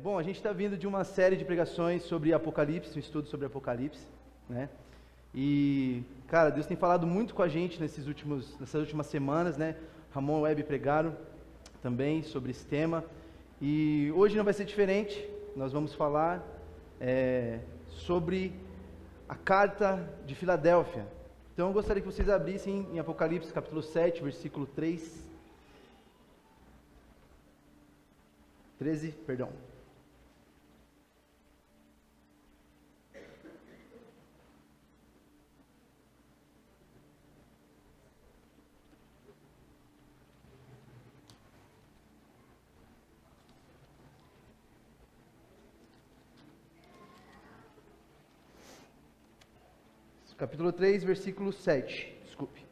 Bom, a gente está vindo de uma série de pregações sobre Apocalipse, um estudo sobre Apocalipse, né? E, cara, Deus tem falado muito com a gente nessas últimas semanas, né? Ramon e Web pregaram também sobre esse tema. E hoje não vai ser diferente, nós vamos falar sobre a carta de Filadélfia. Então eu gostaria que vocês abrissem em Apocalipse capítulo 7, versículo 13. Capítulo 3, versículo 7, desculpe.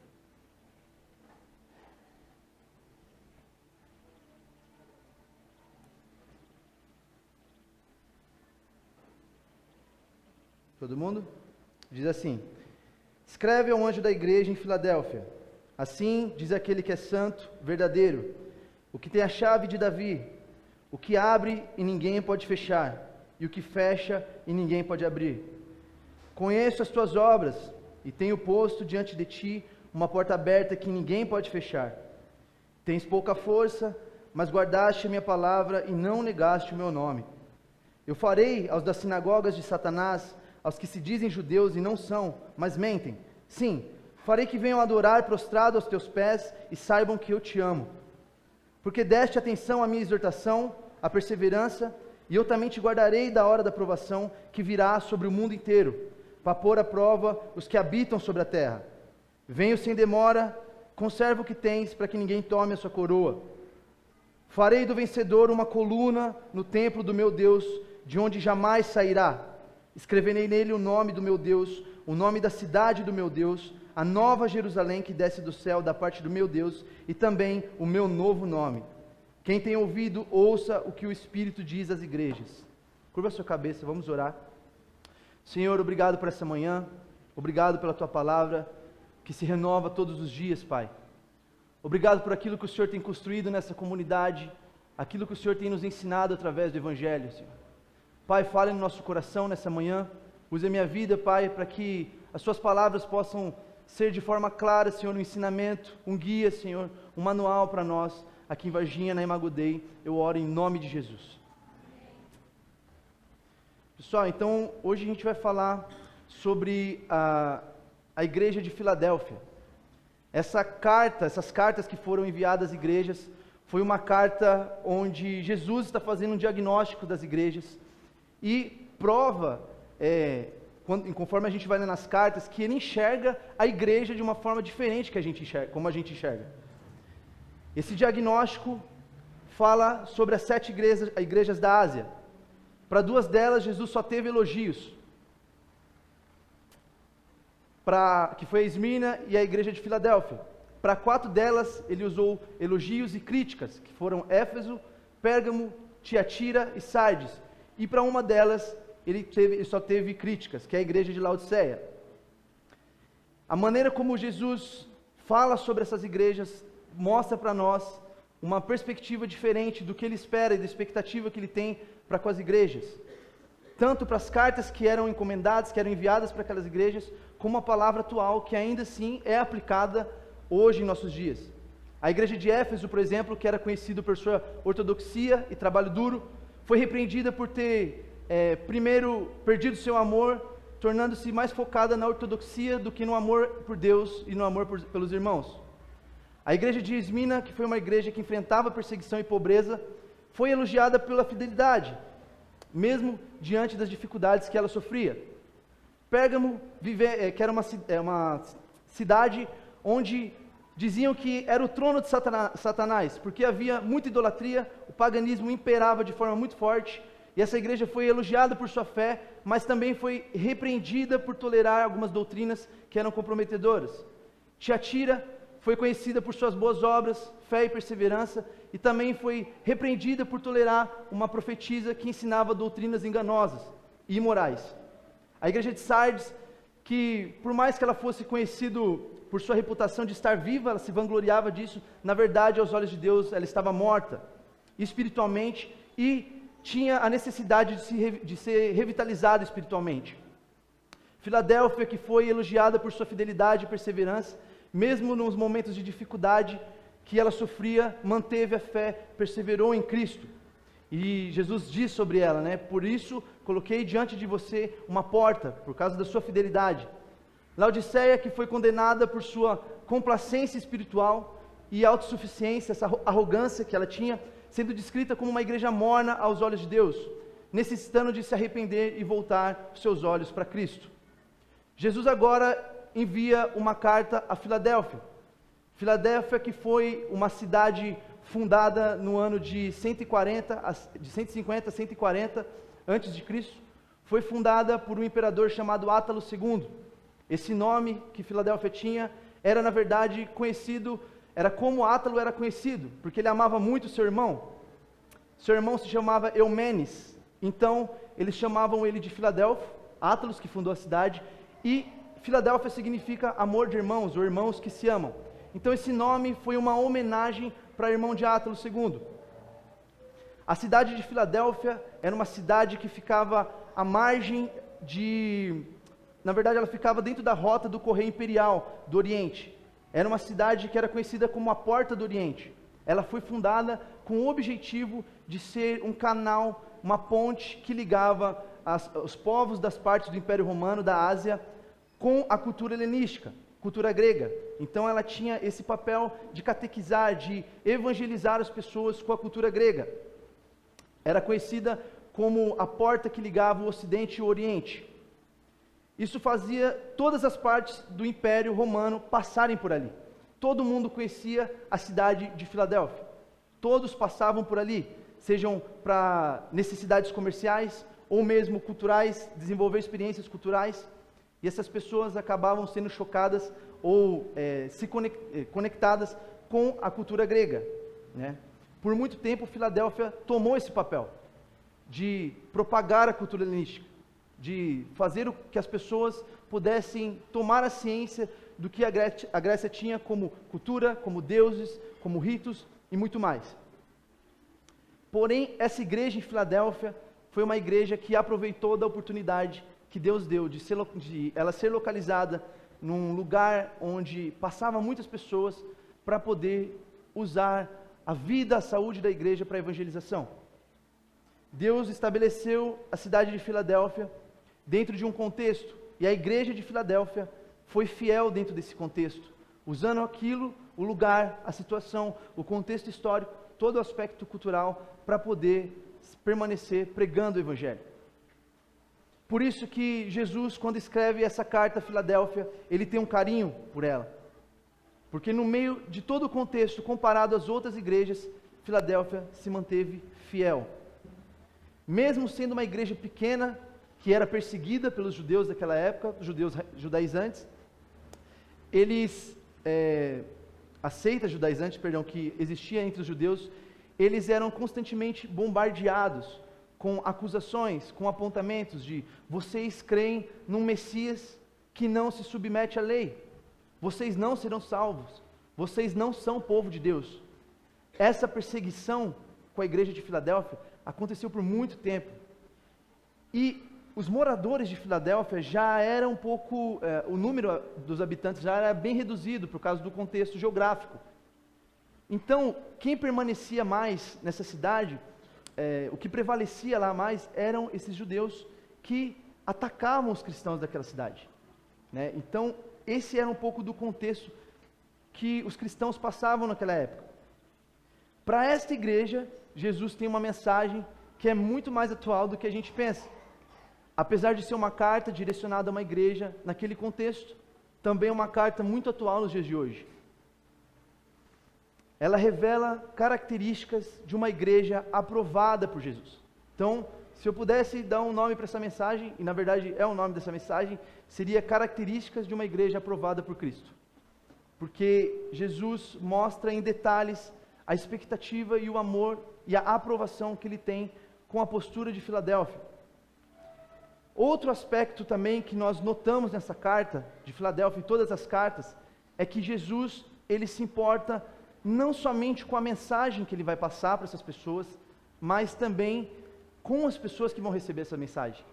Todo mundo? Diz assim: escreve ao anjo da igreja em Filadélfia. Assim diz aquele que é santo, verdadeiro, o que tem a chave de Davi, o que abre e ninguém pode fechar, e o que fecha e ninguém pode abrir. Conheço as tuas obras, e tenho posto diante de ti uma porta aberta que ninguém pode fechar. Tens pouca força, mas guardaste a minha palavra e não negaste o meu nome. Eu farei aos das sinagogas de Satanás, aos que se dizem judeus e não são, mas mentem. Sim, farei que venham adorar prostrado aos teus pés e saibam que eu te amo. Porque deste atenção à minha exortação, à perseverança, e eu também te guardarei da hora da provação que virá sobre o mundo inteiro, para pôr à prova os que habitam sobre a terra. Venho sem demora, conserva o que tens, para que ninguém tome a sua coroa. Farei do vencedor uma coluna no templo do meu Deus, de onde jamais sairá. Escreverei nele o nome do meu Deus, o nome da cidade do meu Deus, a nova Jerusalém que desce do céu da parte do meu Deus, e também o meu novo nome. Quem tem ouvido, ouça o que o Espírito diz às igrejas. Curva a sua cabeça, vamos orar. Senhor, obrigado por essa manhã, obrigado pela Tua palavra, que se renova todos os dias, Pai. Obrigado por aquilo que o Senhor tem construído nessa comunidade, aquilo que o Senhor tem nos ensinado através do Evangelho, Senhor. Pai, fale no nosso coração nessa manhã, use a minha vida, Pai, para que as Suas palavras possam ser de forma clara, Senhor, um ensinamento, um guia, Senhor, um manual para nós, aqui em Varginha, na Imago-Dei. Eu oro em nome de Jesus. Pessoal, então hoje a gente vai falar sobre a igreja de Filadélfia. Essas cartas que foram enviadas às igrejas, foi uma carta onde Jesus está fazendo um diagnóstico das igrejas e prova, conforme a gente vai lendo as cartas, que ele enxerga a igreja de uma forma diferente que a gente enxerga, como a gente enxerga. Esse diagnóstico fala sobre as 7 igrejas da Ásia. Para 2 delas, Jesus só teve elogios, que foi a Esmirna e a igreja de Filadélfia. Para 4 delas, ele usou elogios e críticas, que foram Éfeso, Pérgamo, Tiatira e Sardes. E para uma delas, ele só teve críticas, que é a igreja de Laodiceia. A maneira como Jesus fala sobre essas igrejas mostra para nós uma perspectiva diferente do que ele espera e da expectativa que ele tem para com as igrejas, tanto para as cartas que eram encomendadas, que eram enviadas para aquelas igrejas, como a palavra atual, que ainda assim é aplicada hoje em nossos dias. A igreja de Éfeso, por exemplo, que era conhecida por sua ortodoxia e trabalho duro, foi repreendida por ter, primeiro, perdido seu amor, tornando-se mais focada na ortodoxia do que no amor por Deus e no amor pelos irmãos. A igreja de Esmirna, que foi uma igreja que enfrentava perseguição e pobreza, foi elogiada pela fidelidade, mesmo diante das dificuldades que ela sofria. Pérgamo, que era uma cidade onde diziam que era o trono de Satanás, porque havia muita idolatria, o paganismo imperava de forma muito forte, e essa igreja foi elogiada por sua fé, mas também foi repreendida por tolerar algumas doutrinas que eram comprometedoras. Tiatira foi conhecida por suas boas obras, fé e perseverança, e também foi repreendida por tolerar uma profetisa que ensinava doutrinas enganosas e imorais. A igreja de Sardes, que por mais que ela fosse conhecida por sua reputação de estar viva, ela se vangloriava disso, na verdade, aos olhos de Deus, ela estava morta, espiritualmente, e tinha a necessidade de ser revitalizada espiritualmente. Filadélfia, que foi elogiada por sua fidelidade e perseverança, mesmo nos momentos de dificuldade que ela sofria, manteve a fé, perseverou em Cristo. E Jesus diz sobre ela, né? Por isso coloquei diante de você uma porta, por causa da sua fidelidade. Laodiceia, que foi condenada por sua complacência espiritual e autossuficiência, essa arrogância que ela tinha, sendo descrita como uma igreja morna aos olhos de Deus, necessitando de se arrepender e voltar os seus olhos para Cristo. Jesus agora envia uma carta a Filadélfia. Filadélfia, que foi uma cidade fundada no ano de 150 a 140 antes de Cristo, foi fundada por um imperador chamado Átalo II. Esse nome que Filadélfia tinha era, na verdade, conhecido, era como Átalo era conhecido, porque ele amava muito seu irmão. Seu irmão se chamava Eumenes, então eles chamavam ele de Filadélfo, Átalos, que fundou a cidade, e Filadélfia significa amor de irmãos, ou irmãos que se amam. Então esse nome foi uma homenagem para o irmão de Átalo II. A cidade de Filadélfia era uma cidade que ficava à margem na verdade ela ficava dentro da rota do correio imperial do Oriente. Era uma cidade que era conhecida como a Porta do Oriente. Ela foi fundada com o objetivo de ser um canal, uma ponte que ligava os povos das partes do Império Romano, da Ásia, com a cultura helenística, cultura grega. Então ela tinha esse papel de catequizar, de evangelizar as pessoas com a cultura grega. Era conhecida como a porta que ligava o Ocidente e o Oriente. Isso fazia todas as partes do Império Romano passarem por ali. Todo mundo conhecia a cidade de Filadélfia. Todos passavam por ali, sejam para necessidades comerciais ou mesmo culturais, desenvolver experiências culturais. E essas pessoas acabavam sendo chocadas ou conectadas com a cultura grega, né? Por muito tempo, Filadélfia tomou esse papel de propagar a cultura helenística, de fazer que as pessoas pudessem tomar a ciência do que a Grécia tinha como cultura, como deuses, como ritos e muito mais. Porém, essa igreja em Filadélfia foi uma igreja que aproveitou da oportunidade que Deus deu de ela ser localizada num lugar onde passavam muitas pessoas para poder usar a vida, a saúde da igreja para a evangelização. Deus estabeleceu a cidade de Filadélfia dentro de um contexto, e a igreja de Filadélfia foi fiel dentro desse contexto, usando aquilo, o lugar, a situação, o contexto histórico, todo o aspecto cultural, para poder permanecer pregando o evangelho. Por isso que Jesus, quando escreve essa carta a Filadélfia, ele tem um carinho por ela. Porque no meio de todo o contexto, comparado às outras igrejas, Filadélfia se manteve fiel. Mesmo sendo uma igreja pequena, que era perseguida pelos judeus daquela época, judeus judaizantes, a seita judaizante, que existia entre os judeus, eles eram constantemente bombardeados com acusações, com apontamentos de: vocês creem num Messias que não se submete à lei, vocês não serão salvos, vocês não são povo de Deus. Essa perseguição com a igreja de Filadélfia aconteceu por muito tempo, e os moradores de Filadélfia já era um pouco, o número dos habitantes já era bem reduzido por causa do contexto geográfico. Então, quem permanecia mais nessa cidade, o que prevalecia lá mais, eram esses judeus que atacavam os cristãos daquela cidade, né? Então, esse era um pouco do contexto que os cristãos passavam naquela época. Para esta igreja, Jesus tem uma mensagem que é muito mais atual do que a gente pensa. Apesar de ser uma carta direcionada a uma igreja naquele contexto, também é uma carta muito atual nos dias de hoje. Ela revela características de uma igreja aprovada por Jesus. Então, se eu pudesse dar um nome para essa mensagem, e na verdade é o nome dessa mensagem, seria Características de uma igreja aprovada por Cristo. Porque Jesus mostra em detalhes a expectativa e o amor e a aprovação que ele tem com a postura de Filadélfia. Outro aspecto também que nós notamos nessa carta de Filadélfia, em todas as cartas, é que Jesus, ele se importa não somente com a mensagem que ele vai passar para essas pessoas, mas também com as pessoas que vão receber essa mensagem.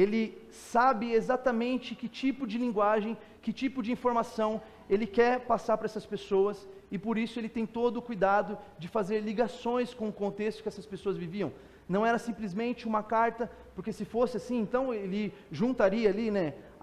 Ele sabe exatamente que tipo de linguagem, que tipo de informação ele quer passar para essas pessoas, e por isso ele tem todo o cuidado de fazer ligações com o contexto que essas pessoas viviam. Não era simplesmente uma carta, porque se fosse assim, então ele juntaria ali,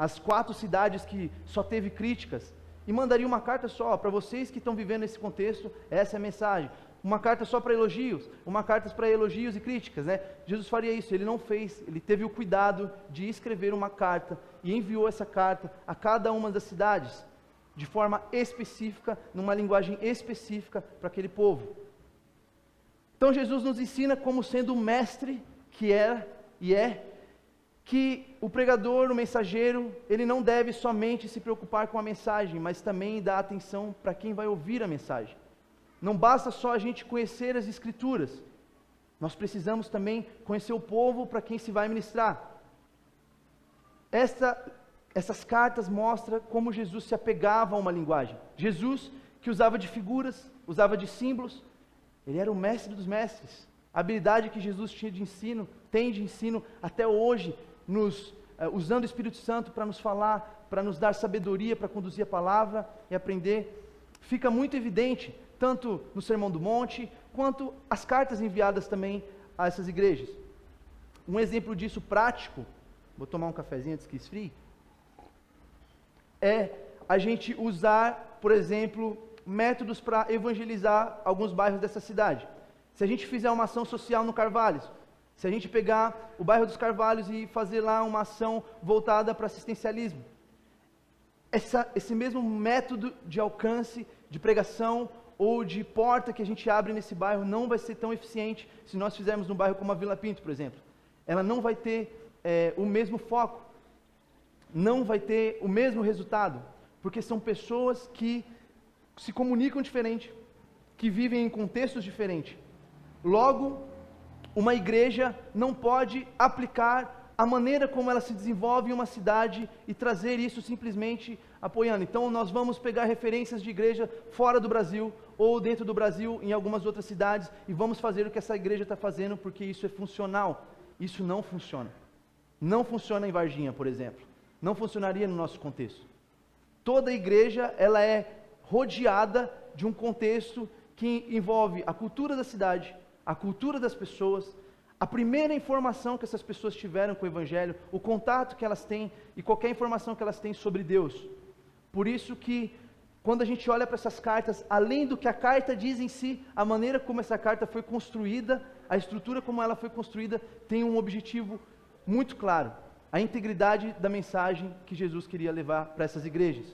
as 4 cidades que só teve críticas, e mandaria uma carta só, para vocês que estão vivendo esse contexto, essa é a mensagem. Uma carta só para elogios, uma carta para elogios e críticas, Jesus faria isso, ele não fez, ele teve o cuidado de escrever uma carta, e enviou essa carta a cada uma das cidades, de forma específica, numa linguagem específica para aquele povo. Então Jesus nos ensina como sendo o mestre que é e é, que o pregador, o mensageiro, ele não deve somente se preocupar com a mensagem, mas também dar atenção para quem vai ouvir a mensagem. Não basta só a gente conhecer as Escrituras, nós precisamos também conhecer o povo para quem se vai ministrar. Essas cartas mostram como Jesus se apegava a uma linguagem. Jesus, que usava de figuras, usava de símbolos, ele era o mestre dos mestres. A habilidade que Jesus tinha de ensino, tem de ensino até hoje, usando o Espírito Santo para nos falar, para nos dar sabedoria, para conduzir a palavra e aprender, fica muito evidente, tanto no Sermão do Monte, quanto as cartas enviadas também a essas igrejas. Um exemplo disso prático, vou tomar um cafezinho antes que esfrie, é a gente usar, por exemplo, métodos para evangelizar alguns bairros dessa cidade. Se a gente fizer uma ação social no Carvalhos, se a gente pegar o bairro dos Carvalhos e fazer lá uma ação voltada para assistencialismo, esse mesmo método de alcance, de pregação ou de porta que a gente abre nesse bairro não vai ser tão eficiente se nós fizermos num bairro como a Vila Pinto, por exemplo. Ela não vai ter o mesmo foco, não vai ter o mesmo resultado, porque são pessoas que se comunicam diferente, que vivem em contextos diferentes. Logo, uma igreja não pode aplicar a maneira como ela se desenvolve em uma cidade e trazer isso simplesmente apoiando. Então nós vamos pegar referências de igreja fora do Brasil ou dentro do Brasil em algumas outras cidades e vamos fazer o que essa igreja está fazendo porque isso é funcional. Isso não funciona. Não funciona em Varginha, por exemplo. Não funcionaria no nosso contexto. Toda igreja, ela é rodeada de um contexto que envolve a cultura da cidade, a cultura das pessoas, a primeira informação que essas pessoas tiveram com o Evangelho, o contato que elas têm e qualquer informação que elas têm sobre Deus. Por isso que, quando a gente olha para essas cartas, além do que a carta diz em si, a maneira como essa carta foi construída, a estrutura como ela foi construída, tem um objetivo muito claro: a integridade da mensagem que Jesus queria levar para essas igrejas.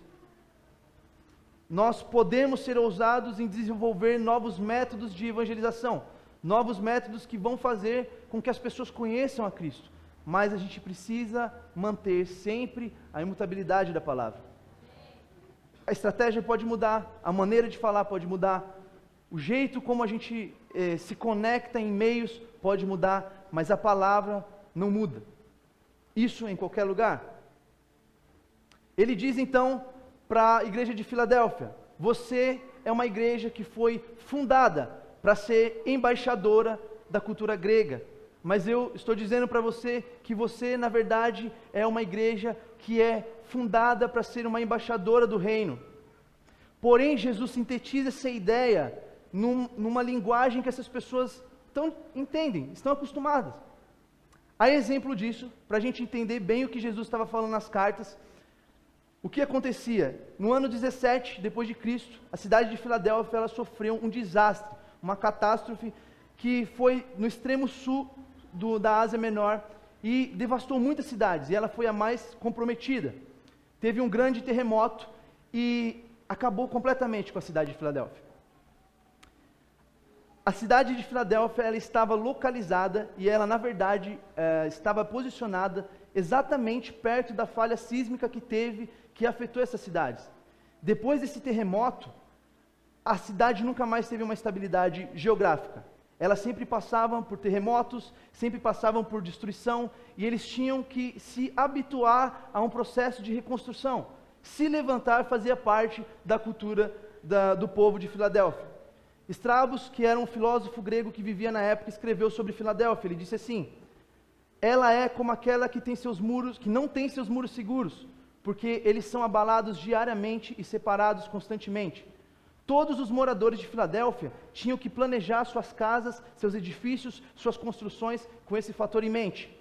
Nós podemos ser ousados em desenvolver novos métodos de evangelização, novos métodos que vão fazer com que as pessoas conheçam a Cristo, mas a gente precisa manter sempre a imutabilidade da palavra. A estratégia pode mudar, a maneira de falar pode mudar, o jeito como a gente se conecta em meios pode mudar, mas a palavra não muda. Isso em qualquer lugar. Ele diz então para a igreja de Filadélfia: você é uma igreja que foi fundada para ser embaixadora da cultura grega, mas eu estou dizendo para você que você, na verdade, é uma igreja que é fundada para ser uma embaixadora do reino. Porém, Jesus sintetiza essa ideia numa linguagem que essas pessoas entendem, estão acostumadas. Há exemplo disso, para a gente entender bem o que Jesus estava falando nas cartas. O que acontecia? No ano 17 depois de Cristo, a cidade de Filadélfia ela sofreu um desastre, uma catástrofe que foi no extremo sul da Ásia Menor e devastou muitas cidades, e ela foi a mais comprometida. Teve um grande terremoto e acabou completamente com a cidade de Filadélfia. A cidade de Filadélfia ela estava localizada e ela, na verdade, estava posicionada exatamente perto da falha sísmica que afetou essas cidades. Depois desse terremoto, a cidade nunca mais teve uma estabilidade geográfica. Elas sempre passavam por terremotos, sempre passavam por destruição, e eles tinham que se habituar a um processo de reconstrução. Se levantar fazia parte da cultura do povo de Filadélfia. Estrabos, que era um filósofo grego que vivia na época, escreveu sobre Filadélfia. Ele disse assim: ela é como aquela que tem seus muros, que não tem seus muros seguros, porque eles são abalados diariamente e separados constantemente. Todos os moradores de Filadélfia tinham que planejar suas casas, seus edifícios, suas construções com esse fator em mente.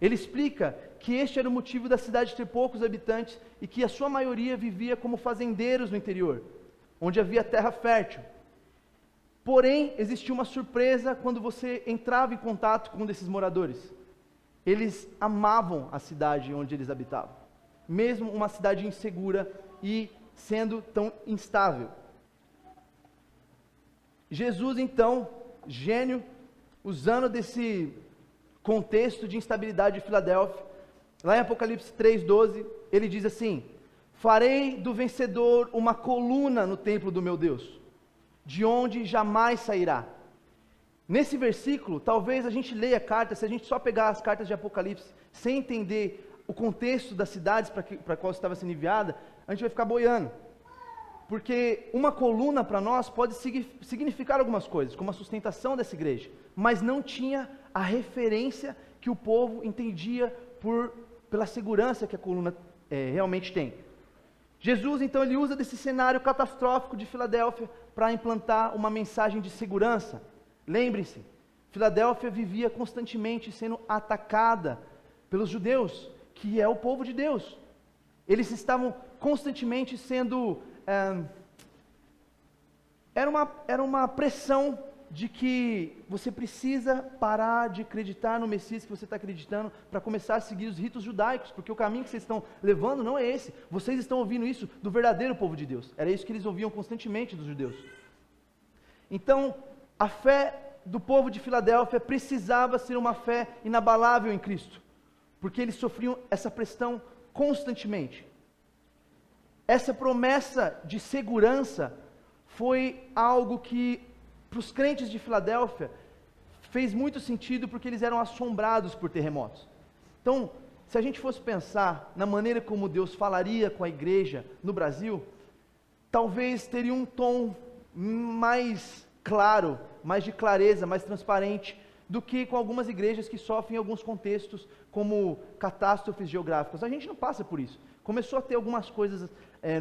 Ele explica que este era o motivo da cidade ter poucos habitantes e que a sua maioria vivia como fazendeiros no interior, onde havia terra fértil. Porém, existia uma surpresa quando você entrava em contato com um desses moradores. Eles amavam a cidade onde eles habitavam, mesmo uma cidade insegura e sendo tão instável. Jesus, então, gênio, usando desse contexto de instabilidade de Filadélfia, lá em Apocalipse 3:12, ele diz assim: farei do vencedor uma coluna no templo do meu Deus, de onde jamais sairá. Nesse versículo, talvez a gente leia a carta, se a gente só pegar as cartas de Apocalipse, sem entender o contexto das cidades para a qual estava sendo enviada, a gente vai ficar boiando. Porque uma coluna para nós pode significar algumas coisas, como a sustentação dessa igreja, mas não tinha a referência que o povo entendia pela segurança que a coluna realmente tem. Jesus, então, ele usa desse cenário catastrófico de Filadélfia para implantar uma mensagem de segurança. Lembre-se, Filadélfia vivia constantemente sendo atacada pelos judeus, que é o povo de Deus. Eles estavam constantemente sendo... Era uma pressão de que você precisa parar de acreditar no Messias que você está acreditando para começar a seguir os ritos judaicos, porque o caminho que vocês estão levando não é esse. Vocês estão ouvindo isso do verdadeiro povo de Deus. Era isso que eles ouviam constantemente dos judeus. Então, a fé do povo de Filadélfia precisava ser uma fé inabalável em Cristo, porque eles sofriam essa pressão constantemente. Essa promessa de segurança foi algo que, para os crentes de Filadélfia, fez muito sentido, porque eles eram assombrados por terremotos. Então, se a gente fosse pensar na maneira como Deus falaria com a igreja no Brasil, talvez teria um tom mais claro, mais de clareza, mais transparente, do que com algumas igrejas que sofrem em alguns contextos, como catástrofes geográficas. A gente não passa por isso. Começou a ter algumas coisas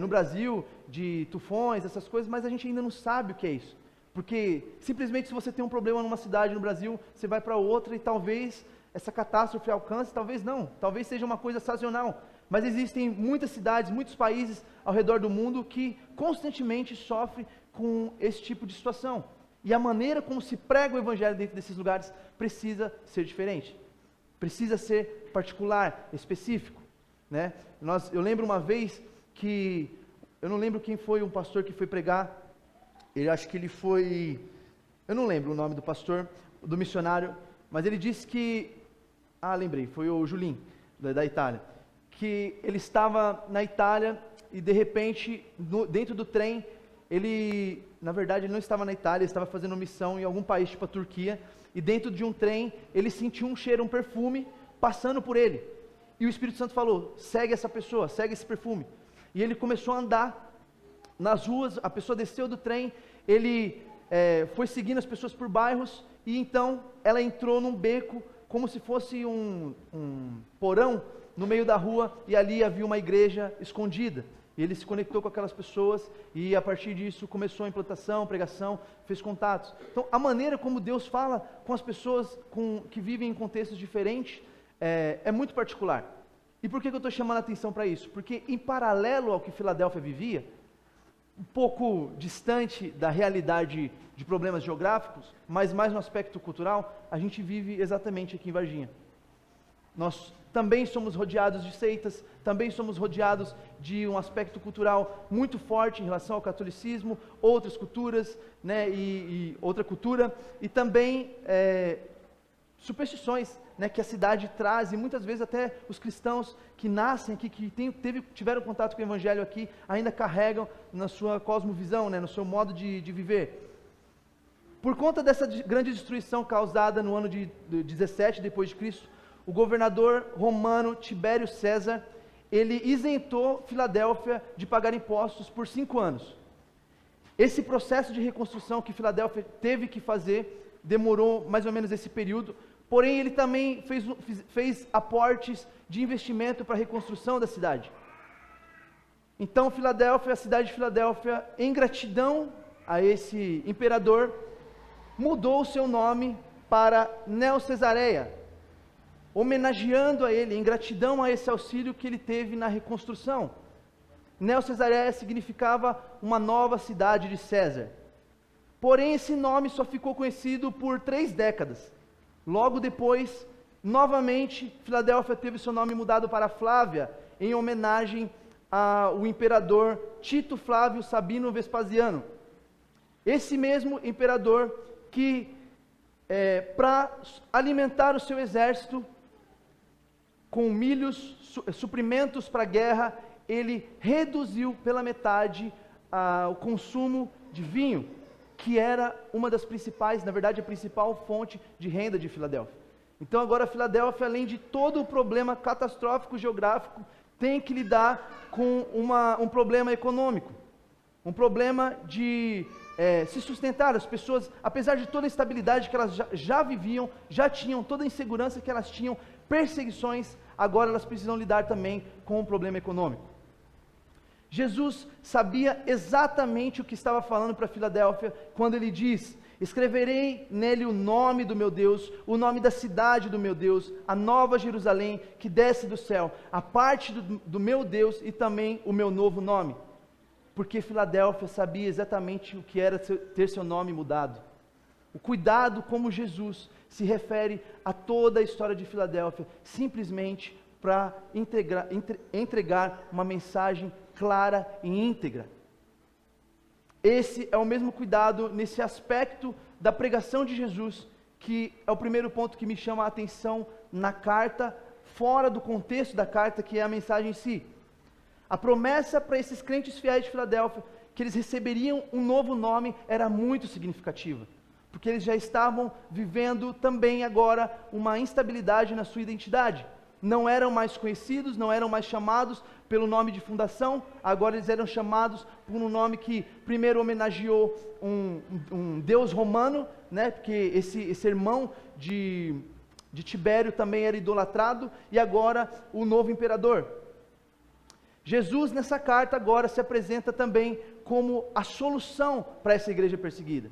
no Brasil, de tufões, essas coisas, mas a gente ainda não sabe o que é isso. Porque simplesmente se você tem um problema numa cidade no Brasil, você vai para outra e talvez essa catástrofe alcance, talvez não, talvez seja uma coisa sazonal. Mas existem muitas cidades, muitos países ao redor do mundo que constantemente sofrem com esse tipo de situação. E a maneira como se prega o evangelho dentro desses lugares precisa ser diferente. Precisa ser particular, específico. Né? Eu lembro uma vez que, eu não lembro quem foi um pastor que foi pregar, acho que ele foi, eu não lembro o nome do pastor, do missionário, mas ele disse que, lembrei, foi o Julinho, da Itália, que ele estava na Itália e de repente, dentro do trem, na verdade ele não estava na Itália, ele estava fazendo missão em algum país, tipo a Turquia, e dentro de um trem, ele sentiu um cheiro, um perfume, passando por ele, e o Espírito Santo falou: segue essa pessoa, segue esse perfume. E ele começou a andar nas ruas, a pessoa desceu do trem, ele foi seguindo as pessoas por bairros, e então ela entrou num beco, como se fosse um porão no meio da rua, e ali havia uma igreja escondida. E ele se conectou com aquelas pessoas, e a partir disso começou a implantação, pregação, fez contatos. Então, a maneira como Deus fala com as pessoas que vivem em contextos diferentes, é muito particular. E por que eu estou chamando a atenção para isso? Porque em paralelo ao que Filadélfia vivia, um pouco distante da realidade de problemas geográficos, mas mais no aspecto cultural, a gente vive exatamente aqui em Varginha. Nós também somos rodeados de seitas, também somos rodeados de um aspecto cultural muito forte em relação ao catolicismo, outras culturas, né, e outra cultura, e também superstições, né, que a cidade traz, e muitas vezes até os cristãos que nascem aqui, que tiveram contato com o evangelho aqui, ainda carregam na sua cosmovisão, né, no seu modo de viver. Por conta dessa grande destruição causada no ano de 17 depois de Cristo, o governador romano Tibério César, ele isentou Filadélfia de pagar impostos por 5 anos. Esse processo de reconstrução que Filadélfia teve que fazer demorou mais ou menos esse período, porém ele também fez aportes de investimento para a reconstrução da cidade. Então Filadélfia, a cidade de Filadélfia, em gratidão a esse imperador, mudou o seu nome para Neo-Cesareia, homenageando a ele, em gratidão a esse auxílio que ele teve na reconstrução. Neo-Cesareia significava uma nova cidade de César. Porém, esse nome só ficou conhecido por 3 décadas. Logo depois, novamente, Filadélfia teve seu nome mudado para Flávia, em homenagem ao imperador Tito Flávio Sabino Vespasiano. Esse mesmo imperador que, para alimentar o seu exército com milhos, suprimentos para a guerra, ele reduziu pela metade o consumo de vinho, que era uma das principais, na verdade a principal fonte de renda de Filadélfia. Então agora Filadélfia, além de todo o problema catastrófico geográfico, tem que lidar com um problema econômico, um problema de se sustentar. As pessoas, apesar de toda a instabilidade que elas já viviam, já tinham toda a insegurança que elas tinham, perseguições, agora elas precisam lidar também com o problema econômico. Jesus sabia exatamente o que estava falando para Filadélfia quando ele diz: escreverei nele o nome do meu Deus, o nome da cidade do meu Deus, a nova Jerusalém que desce do céu, a parte do meu Deus e também o meu novo nome. Porque Filadélfia sabia exatamente o que era ter seu nome mudado. O cuidado como Jesus se refere a toda a história de Filadélfia, simplesmente para entregar uma mensagem clara e íntegra. Esse é o mesmo cuidado nesse aspecto da pregação de Jesus, que é o primeiro ponto que me chama a atenção na carta, fora do contexto da carta, que é a mensagem em si. A promessa para esses crentes fiéis de Filadélfia, que eles receberiam um novo nome, era muito significativa, porque eles já estavam vivendo também agora uma instabilidade na sua identidade. Não eram mais conhecidos, não eram mais chamados pelo nome de fundação, agora eles eram chamados por um nome que primeiro homenageou um deus romano, né, porque esse irmão de Tibério também era idolatrado, e agora o novo imperador. Jesus nessa carta agora se apresenta também como a solução para essa igreja perseguida.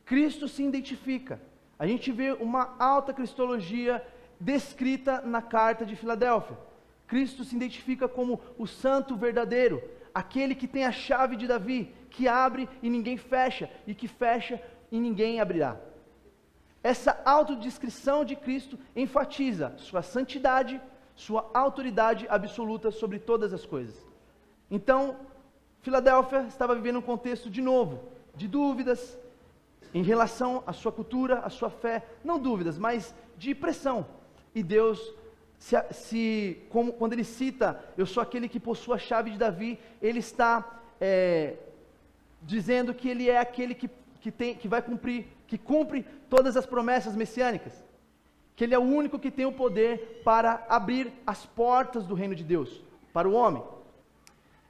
Cristo se identifica, a gente vê uma alta cristologia descrita na carta de Filadélfia. Cristo se identifica como o santo verdadeiro, aquele que tem a chave de Davi, que abre e ninguém fecha, e que fecha e ninguém abrirá. Essa autodescrição de Cristo enfatiza sua santidade, sua autoridade absoluta sobre todas as coisas. Então, Filadélfia estava vivendo um contexto de novo, de dúvidas em relação à sua cultura, à sua fé, não dúvidas, mas de pressão. E Deus, quando ele cita, eu sou aquele que possui a chave de Davi, ele está dizendo que ele é aquele que vai cumprir, que cumpre todas as promessas messiânicas, que ele é o único que tem o poder para abrir as portas do reino de Deus, para o homem.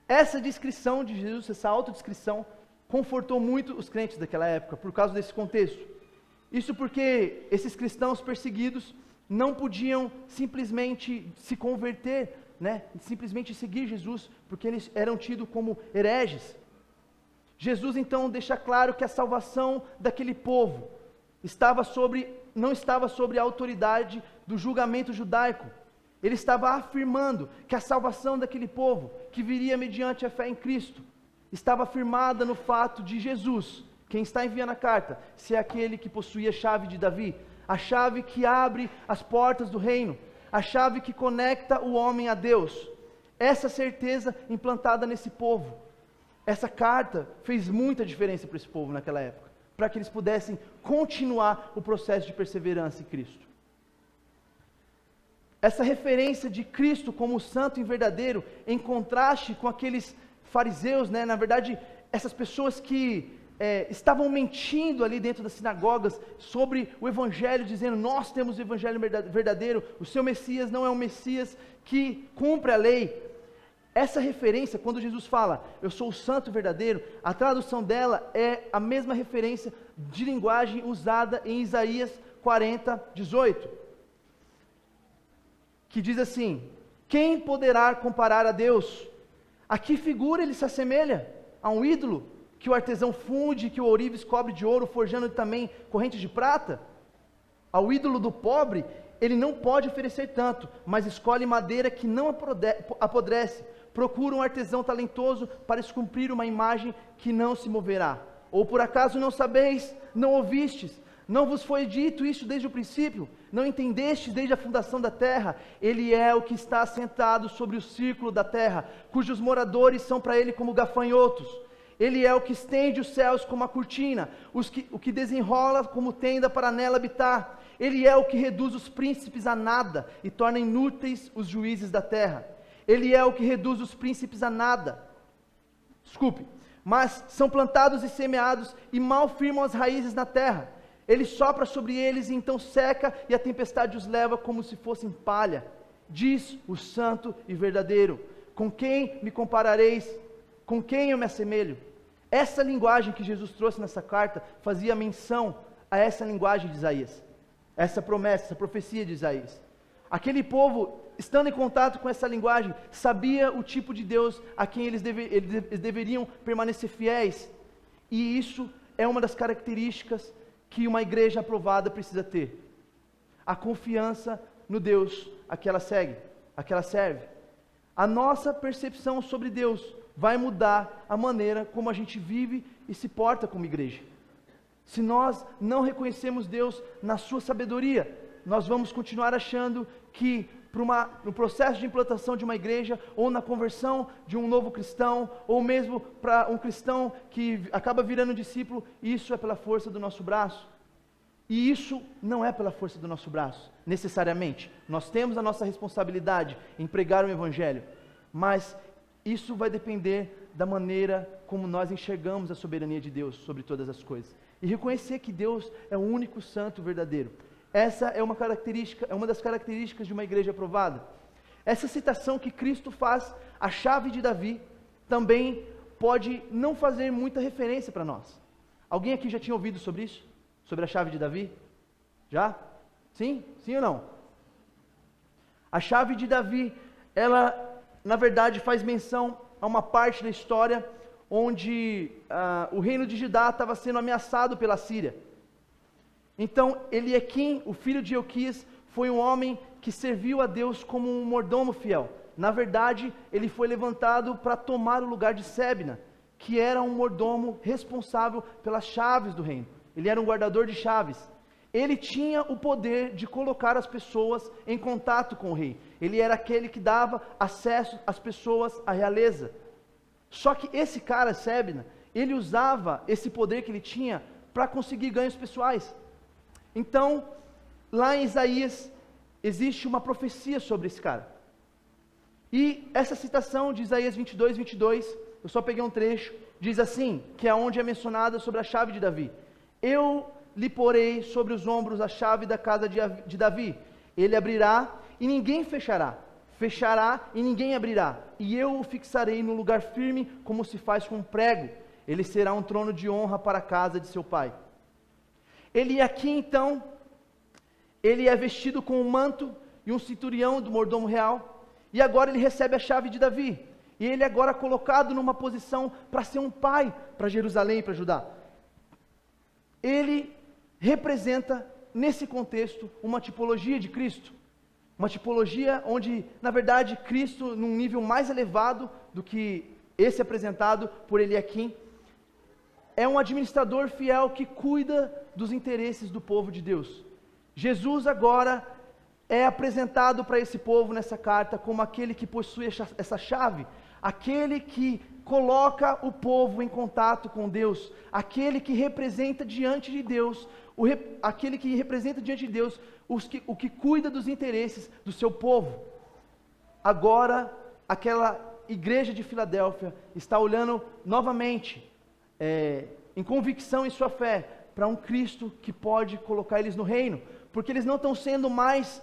Essa descrição de Jesus, essa autodescrição, confortou muito os crentes daquela época, por causa desse contexto. Isso porque esses cristãos perseguidos não podiam simplesmente se converter, né? Simplesmente seguir Jesus, porque eles eram tidos como hereges. Jesus então deixa claro que a salvação daquele povo não estava sobre a autoridade do julgamento judaico. Ele estava afirmando que a salvação daquele povo, que viria mediante a fé em Cristo, estava firmada no fato de Jesus, quem está enviando a carta, ser aquele que possuía a chave de Davi, a chave que abre as portas do reino, a chave que conecta o homem a Deus. Essa certeza implantada nesse povo, essa carta fez muita diferença para esse povo naquela época, para que eles pudessem continuar o processo de perseverança em Cristo. Essa referência de Cristo como o santo e verdadeiro, em contraste com aqueles fariseus, né? Na verdade, essas pessoas que estavam mentindo ali dentro das sinagogas sobre o Evangelho, dizendo: nós temos o Evangelho verdadeiro, o seu Messias não é um Messias que cumpre a lei. Essa referência, quando Jesus fala, eu sou o santo verdadeiro, a tradução dela é a mesma referência de linguagem usada em Isaías, 40, 18, que diz assim: quem poderá comparar a Deus? A que figura ele se assemelha? A um ídolo que o artesão funde, que o ourives cobre de ouro, forjando também correntes de prata? Ao ídolo do pobre, ele não pode oferecer tanto, mas escolhe madeira que não apodrece. Procura um artesão talentoso para esculpir uma imagem que não se moverá. Ou por acaso não sabeis, não ouvistes? Não vos foi dito isso desde o princípio? Não entendestes desde a fundação da terra? Ele é o que está assentado sobre o círculo da terra, cujos moradores são para ele como gafanhotos. Ele é o que estende os céus como a cortina, o que desenrola como tenda para nela habitar. Ele é o que reduz os príncipes a nada e torna inúteis os juízes da terra. Ele é o que reduz os príncipes a nada. Mas são plantados e semeados e mal firmam as raízes na terra. Ele sopra sobre eles e então seca, e a tempestade os leva como se fossem palha. Diz o santo e verdadeiro: com quem me comparareis? Com quem eu me assemelho? Essa linguagem que Jesus trouxe nessa carta fazia menção a essa linguagem de Isaías, essa promessa, essa profecia de Isaías. Aquele povo, estando em contato com essa linguagem, sabia o tipo de Deus a quem eles deveriam permanecer fiéis, e isso é uma das características que uma igreja aprovada precisa ter: a confiança no Deus a que ela segue, a que ela serve. A nossa percepção sobre Deus vai mudar a maneira como a gente vive e se porta como igreja. Se nós não reconhecemos Deus na sua sabedoria, nós vamos continuar achando que no processo de implantação de uma igreja, ou na conversão de um novo cristão, ou mesmo para um cristão que acaba virando discípulo, isso é pela força do nosso braço. E isso não é pela força do nosso braço, necessariamente. Nós temos a nossa responsabilidade em pregar o Evangelho, mas isso vai depender da maneira como nós enxergamos a soberania de Deus sobre todas as coisas. E reconhecer que Deus é o único santo verdadeiro. Essa é uma característica, é uma das características de uma igreja aprovada. Essa citação que Cristo faz, a chave de Davi, também pode não fazer muita referência para nós. Alguém aqui já tinha ouvido sobre isso? Sobre a chave de Davi? Já? Sim? Sim ou não? A chave de Davi, ela na verdade faz menção a uma parte da história onde o reino de Judá estava sendo ameaçado pela Síria. Então Eliaquim, o filho de Ilquias, foi um homem que serviu a Deus como um mordomo fiel. Na verdade, ele foi levantado para tomar o lugar de Sebna, que era um mordomo responsável pelas chaves do reino. Ele era um guardador de chaves. Ele tinha o poder de colocar as pessoas em contato com o rei. Ele era aquele que dava acesso às pessoas à realeza. Só que esse cara, Sebna, ele usava esse poder que ele tinha para conseguir ganhos pessoais. Então, lá em Isaías, existe uma profecia sobre esse cara. E essa citação de Isaías 22, 22, eu só peguei um trecho, diz assim, que é onde é mencionada sobre a chave de Davi. Eu lhe porei sobre os ombros a chave da casa de Davi. Ele abrirá e ninguém fechará. Fechará e ninguém abrirá. E eu o fixarei no lugar firme, como se faz com um prego. Ele será um trono de honra para a casa de seu pai. Ele aqui então, ele é vestido com um manto e um cinturão do mordomo real. E agora ele recebe a chave de Davi. E ele agora é colocado numa posição para ser um pai para Jerusalém e para Judá. Ele representa, nesse contexto, uma tipologia de Cristo. Uma tipologia onde, na verdade, Cristo, num nível mais elevado do que esse apresentado por Eliaquim, é um administrador fiel que cuida dos interesses do povo de Deus. Jesus agora é apresentado para esse povo nessa carta como aquele que possui essa chave, aquele que coloca o povo em contato com Deus, aquele que representa diante de Deus, aquele que representa diante de Deus o que cuida dos interesses do seu povo. Agora, aquela igreja de Filadélfia está olhando novamente, em convicção em sua fé, para um Cristo que pode colocar eles no reino, porque eles não estão sendo mais,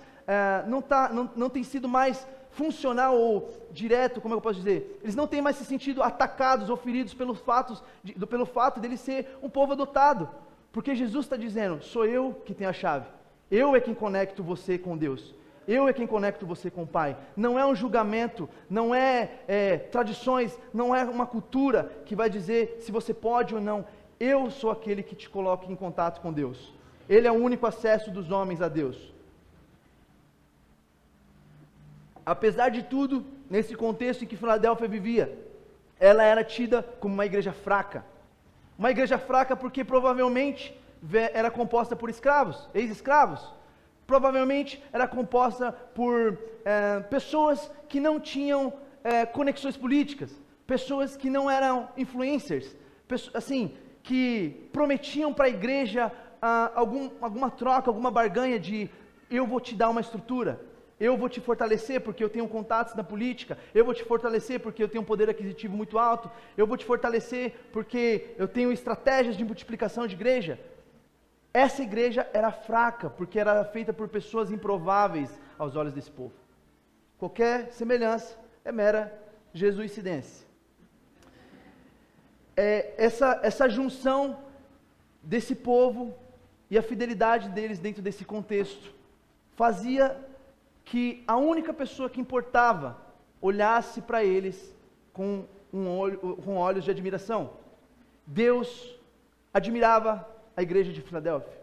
não tem sido mais funcional ou direto, como eu posso dizer, eles não têm mais se sentido atacados ou feridos pelo fato dele ser um povo adotado, porque Jesus está dizendo, sou eu que tenho a chave, Eu é quem conecto você com Deus. Eu é quem conecto você com o Pai. Não é um julgamento, não é tradições, não é uma cultura que vai dizer se você pode ou não. Eu sou aquele que te coloca em contato com Deus. Ele é o único acesso dos homens a Deus. Apesar de tudo, nesse contexto em que Filadélfia vivia, ela era tida como uma igreja fraca. Uma igreja fraca porque provavelmente era composta por escravos, ex-escravos. Provavelmente era composta por pessoas que não tinham conexões políticas, pessoas que não eram influencers, assim, que prometiam para a igreja alguma troca, alguma barganha de eu vou te dar uma estrutura, eu vou te fortalecer porque eu tenho contatos na política, eu vou te fortalecer porque eu tenho um poder aquisitivo muito alto, eu vou te fortalecer porque eu tenho estratégias de multiplicação de igreja. Essa igreja era fraca, porque era feita por pessoas improváveis aos olhos desse povo. Qualquer semelhança é mera jesuicidência. Essa junção desse povo e a fidelidade deles dentro desse contexto fazia que a única pessoa que importava olhasse para eles com olhos de admiração. Deus admirava a igreja de Filadélfia.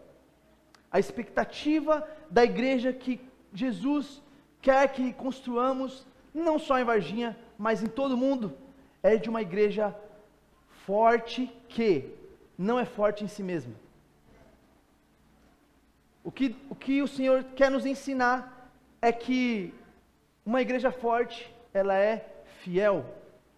A expectativa da igreja que Jesus quer que construamos, não só em Varginha, mas em todo o mundo, é de uma igreja forte que não é forte em si mesma. O que o Senhor quer nos ensinar é que uma igreja forte, ela é fiel,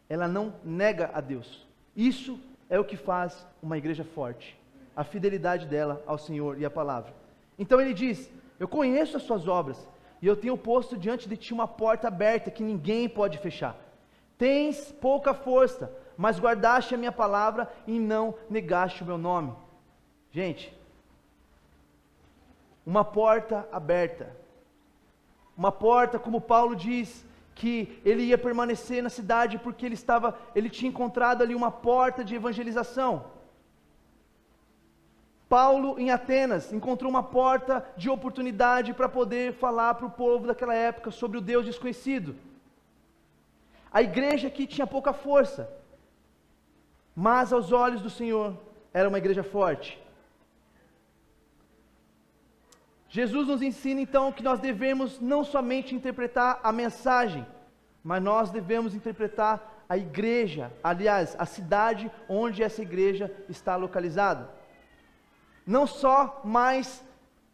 ela não nega a Deus. Isso é o que faz uma igreja forte, a fidelidade dela ao Senhor e à palavra. Então ele diz, eu conheço as suas obras, e eu tenho posto diante de ti uma porta aberta que ninguém pode fechar. Tens pouca força, mas guardaste a minha palavra e não negaste o meu nome. Gente, uma porta aberta. Uma porta, como Paulo diz, que ele ia permanecer na cidade porque ele tinha encontrado ali uma porta de evangelização. Paulo, em Atenas, encontrou uma porta de oportunidade para poder falar para o povo daquela época sobre o Deus desconhecido. A igreja aqui tinha pouca força, mas aos olhos do Senhor era uma igreja forte. Jesus nos ensina então que nós devemos não somente interpretar a mensagem, mas nós devemos interpretar a igreja, aliás, a cidade onde essa igreja está localizada. Não só mais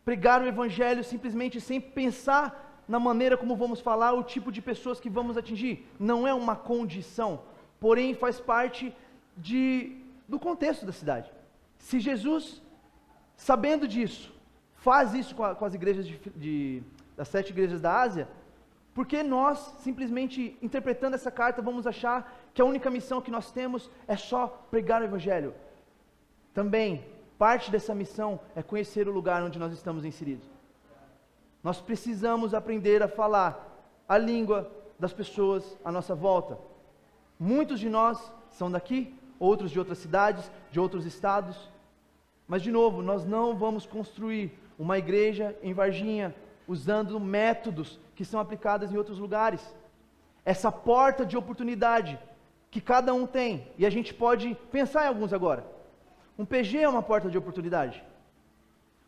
pregar o evangelho simplesmente sem pensar na maneira como vamos falar, o tipo de pessoas que vamos atingir. Não é uma condição, porém faz parte do contexto da cidade. Se Jesus, sabendo disso, faz isso com as igrejas das 7 igrejas da Ásia, porque nós, simplesmente interpretando essa carta, vamos achar que a única missão que nós temos é só pregar o evangelho? Também, parte dessa missão é conhecer o lugar onde nós estamos inseridos. Nós precisamos aprender a falar a língua das pessoas à nossa volta. Muitos de nós são daqui, outros de outras cidades, de outros estados, mas de novo, nós não vamos construir uma igreja em Varginha usando métodos que são aplicados em outros lugares. Essa porta de oportunidade que cada um tem, e a gente pode pensar em alguns agora. Um PG é uma porta de oportunidade.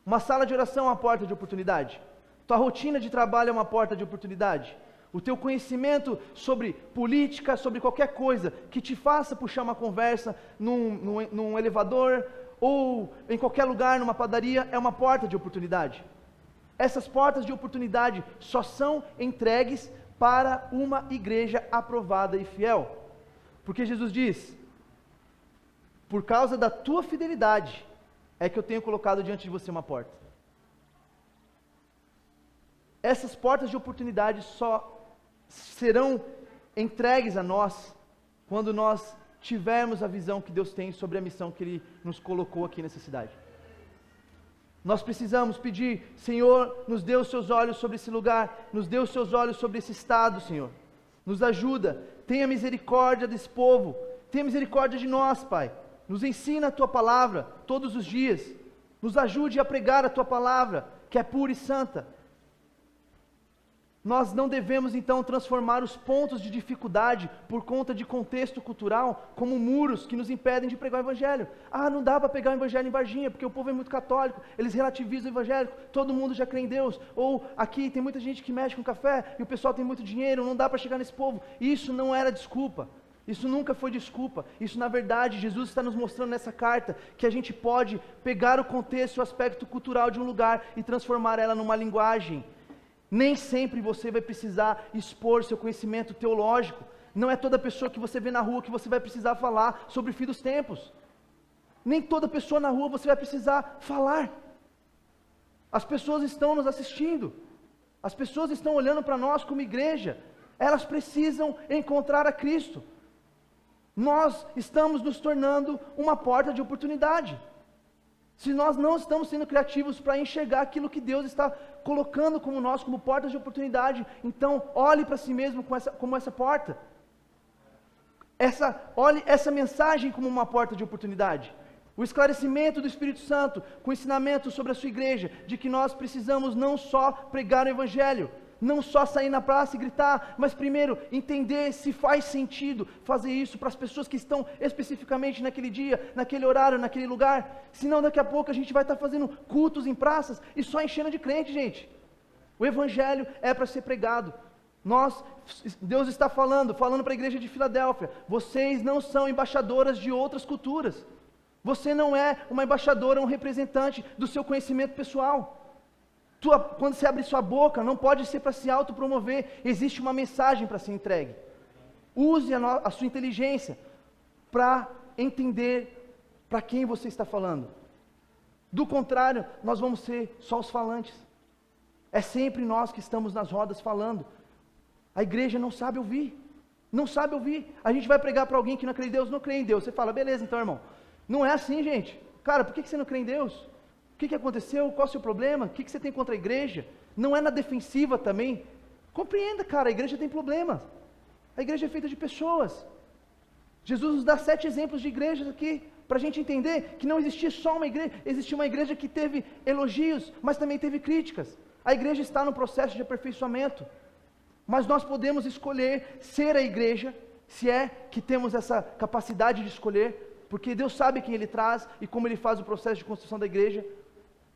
Uma sala de oração é uma porta de oportunidade. Tua rotina de trabalho é uma porta de oportunidade. O teu conhecimento sobre política, sobre qualquer coisa que te faça puxar uma conversa num elevador ou em qualquer lugar, numa padaria, é uma porta de oportunidade. Essas portas de oportunidade só são entregues para uma igreja aprovada e fiel. Porque Jesus diz, por causa da tua fidelidade, é que eu tenho colocado diante de você uma porta. Essas portas de oportunidade só serão entregues a nós quando nós tivermos a visão que Deus tem sobre a missão que Ele nos colocou aqui nessa cidade. Nós precisamos pedir, Senhor, nos dê os seus olhos sobre esse lugar, nos dê os seus olhos sobre esse estado, Senhor. Nos ajuda, tenha misericórdia desse povo, tenha misericórdia de nós, Pai. Nos ensina a Tua palavra todos os dias, nos ajude a pregar a Tua palavra, que é pura e santa. Nós não devemos então transformar os pontos de dificuldade por conta de contexto cultural como muros que nos impedem de pregar o evangelho. Ah, não dá para pregar o evangelho em Varginha porque o povo é muito católico, eles relativizam o evangelho, todo mundo já crê em Deus. Ou aqui tem muita gente que mexe com café e o pessoal tem muito dinheiro, não dá para chegar nesse povo. Isso não era desculpa. Isso nunca foi desculpa. Isso, na verdade, Jesus está nos mostrando nessa carta que a gente pode pegar o contexto e o aspecto cultural de um lugar e transformar ela numa linguagem. Nem sempre você vai precisar expor seu conhecimento teológico. Não é toda pessoa que você vê na rua que você vai precisar falar sobre o fim dos tempos. Nem toda pessoa na rua você vai precisar falar. As pessoas estão nos assistindo. As pessoas estão olhando para nós como igreja. Elas precisam encontrar a Cristo. Nós estamos nos tornando uma porta de oportunidade. Se nós não estamos sendo criativos para enxergar aquilo que Deus está colocando como nós, como portas de oportunidade, então olhe para si mesmo como essa porta. Olhe essa mensagem como uma porta de oportunidade. O esclarecimento do Espírito Santo, com o ensinamento sobre a sua igreja, de que nós precisamos não só pregar o Evangelho, não só sair na praça e gritar, mas primeiro entender se faz sentido fazer isso para as pessoas que estão especificamente naquele dia, naquele horário, naquele lugar. Senão daqui a pouco a gente vai estar fazendo cultos em praças e só enchendo de crente, gente. O Evangelho é para ser pregado. Deus está falando para a igreja de Filadélfia, vocês não são embaixadoras de outras culturas. Você não é uma embaixadora, um representante do seu conhecimento pessoal. Quando você abre sua boca, não pode ser para se autopromover, existe uma mensagem para ser entregue. Use a sua inteligência para entender para quem você está falando. Do contrário, nós vamos ser só os falantes. É sempre nós que estamos nas rodas falando. A igreja não sabe ouvir. Não sabe ouvir. A gente vai pregar para alguém que não crê em Deus, não crê em Deus. Você fala, beleza então, irmão. Não é assim, gente. Cara, por que você não crê em Deus? O que aconteceu? Qual é o seu problema? O que você tem contra a igreja? Não é na defensiva também. Compreenda, cara, a igreja tem problemas. A igreja é feita de pessoas. Jesus nos dá 7 exemplos de igrejas aqui, para a gente entender que não existia só uma igreja, existia uma igreja que teve elogios, mas também teve críticas. A igreja está no processo de aperfeiçoamento, mas nós podemos escolher ser a igreja, se é que temos essa capacidade de escolher, porque Deus sabe quem Ele traz e como Ele faz o processo de construção da igreja,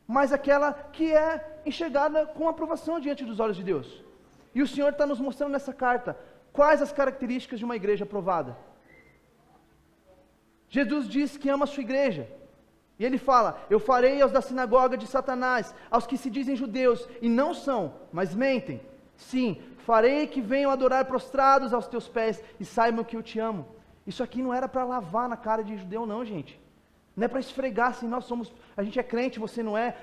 mas aquela que é enxergada com aprovação diante dos olhos de Deus. E o Senhor está nos mostrando nessa carta quais as características de uma igreja aprovada. Jesus diz que ama a sua igreja, e Ele fala, eu farei aos da sinagoga de Satanás, aos que se dizem judeus e não são, mas mentem, sim, farei que venham adorar prostrados aos teus pés e saibam que eu te amo. Isso aqui não era para lavar na cara de judeu não, gente. Não é para esfregar assim, a gente é crente, você não é,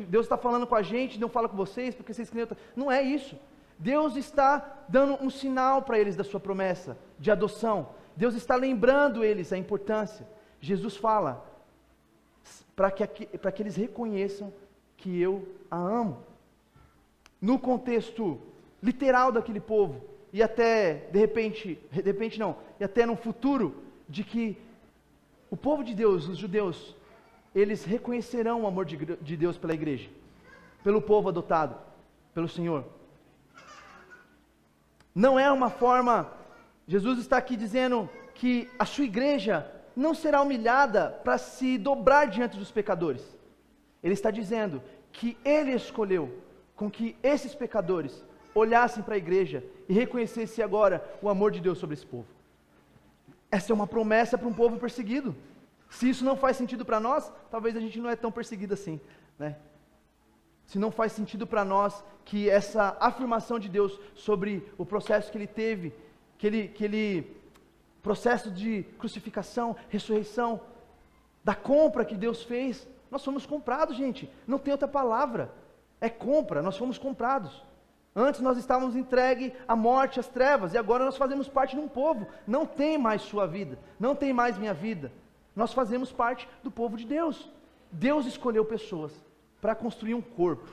Deus está falando com a gente, não fala com vocês, porque vocês creem. Não é isso. Deus está dando um sinal para eles da sua promessa de adoção. Deus está lembrando eles a importância. Jesus fala, para que eles reconheçam que eu a amo. No contexto literal daquele povo, e até, de repente não, e até no futuro, de que o povo de Deus, os judeus, eles reconhecerão o amor de Deus pela igreja, pelo povo adotado, pelo Senhor. Não é uma forma, Jesus está aqui dizendo que a sua igreja não será humilhada para se dobrar diante dos pecadores. Ele está dizendo que Ele escolheu com que esses pecadores olhassem para a igreja e reconhecessem agora o amor de Deus sobre esse povo. Essa é uma promessa para um povo perseguido. Se isso não faz sentido para nós, talvez a gente não é tão perseguido assim, né? Se não faz sentido para nós que essa afirmação de Deus sobre o processo que Ele teve, processo de crucificação, ressurreição, da compra que Deus fez, nós fomos comprados, gente, não tem outra palavra, é compra, nós fomos comprados. Antes nós estávamos entregues à morte, às trevas, e agora nós fazemos parte de um povo. Não tem mais sua vida, não tem mais minha vida. Nós fazemos parte do povo de Deus. Deus escolheu pessoas para construir um corpo.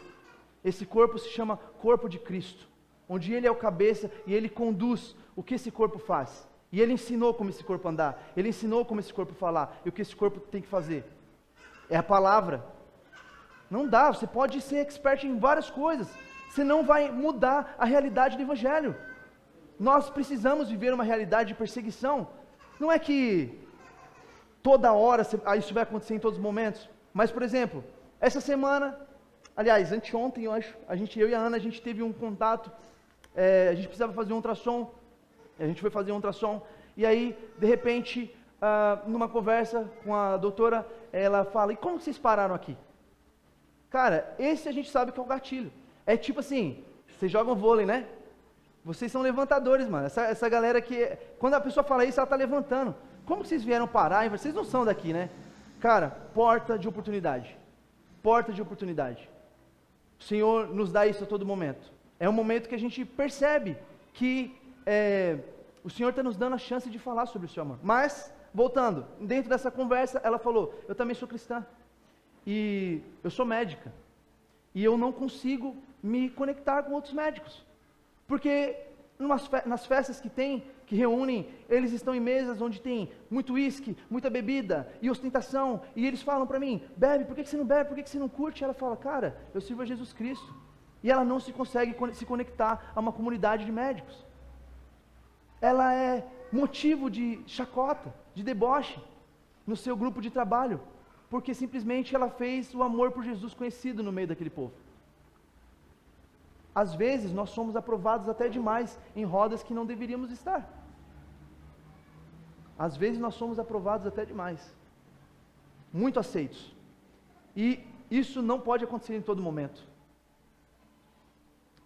Esse corpo se chama corpo de Cristo, onde Ele é o cabeça e Ele conduz o que esse corpo faz. E Ele ensinou como esse corpo andar, Ele ensinou como esse corpo falar, e o que esse corpo tem que fazer. É a palavra. Não dá, você pode ser expert em várias coisas, você não vai mudar a realidade do Evangelho. Nós precisamos viver uma realidade de perseguição. Não é que toda hora isso vai acontecer em todos os momentos, mas, por exemplo, essa semana, aliás, anteontem, eu acho, eu e a Ana, a gente teve um contato, a gente precisava fazer um ultrassom, a gente foi fazer um ultrassom, e aí, de repente, numa conversa com a doutora, ela fala, e como vocês pararam aqui? Cara, esse a gente sabe que é o gatilho. É tipo assim, vocês jogam vôlei, né? Vocês são levantadores, mano. Essa galera que, quando a pessoa fala isso, ela está levantando. Como vocês vieram parar? Vocês não são daqui, né? Cara, porta de oportunidade. Porta de oportunidade. O Senhor nos dá isso a todo momento. É um momento que a gente percebe que o Senhor está nos dando a chance de falar sobre o seu amor. Mas, voltando, dentro dessa conversa, ela falou, eu também sou cristã. E eu sou médica. E eu não consigo me conectar com outros médicos. Porque nas festas que reúnem, eles estão em mesas onde tem muito uísque, muita bebida e ostentação, e eles falam para mim, bebe, por que você não bebe, por que você não curte? E ela fala, cara, eu sirvo a Jesus Cristo. E ela não se consegue se conectar a uma comunidade de médicos. Ela é motivo de chacota, de deboche no seu grupo de trabalho, porque simplesmente ela fez o amor por Jesus conhecido no meio daquele povo. Às vezes nós somos aprovados até demais em rodas que não deveríamos estar. Às vezes nós somos aprovados até demais. Muito aceitos. E isso não pode acontecer em todo momento.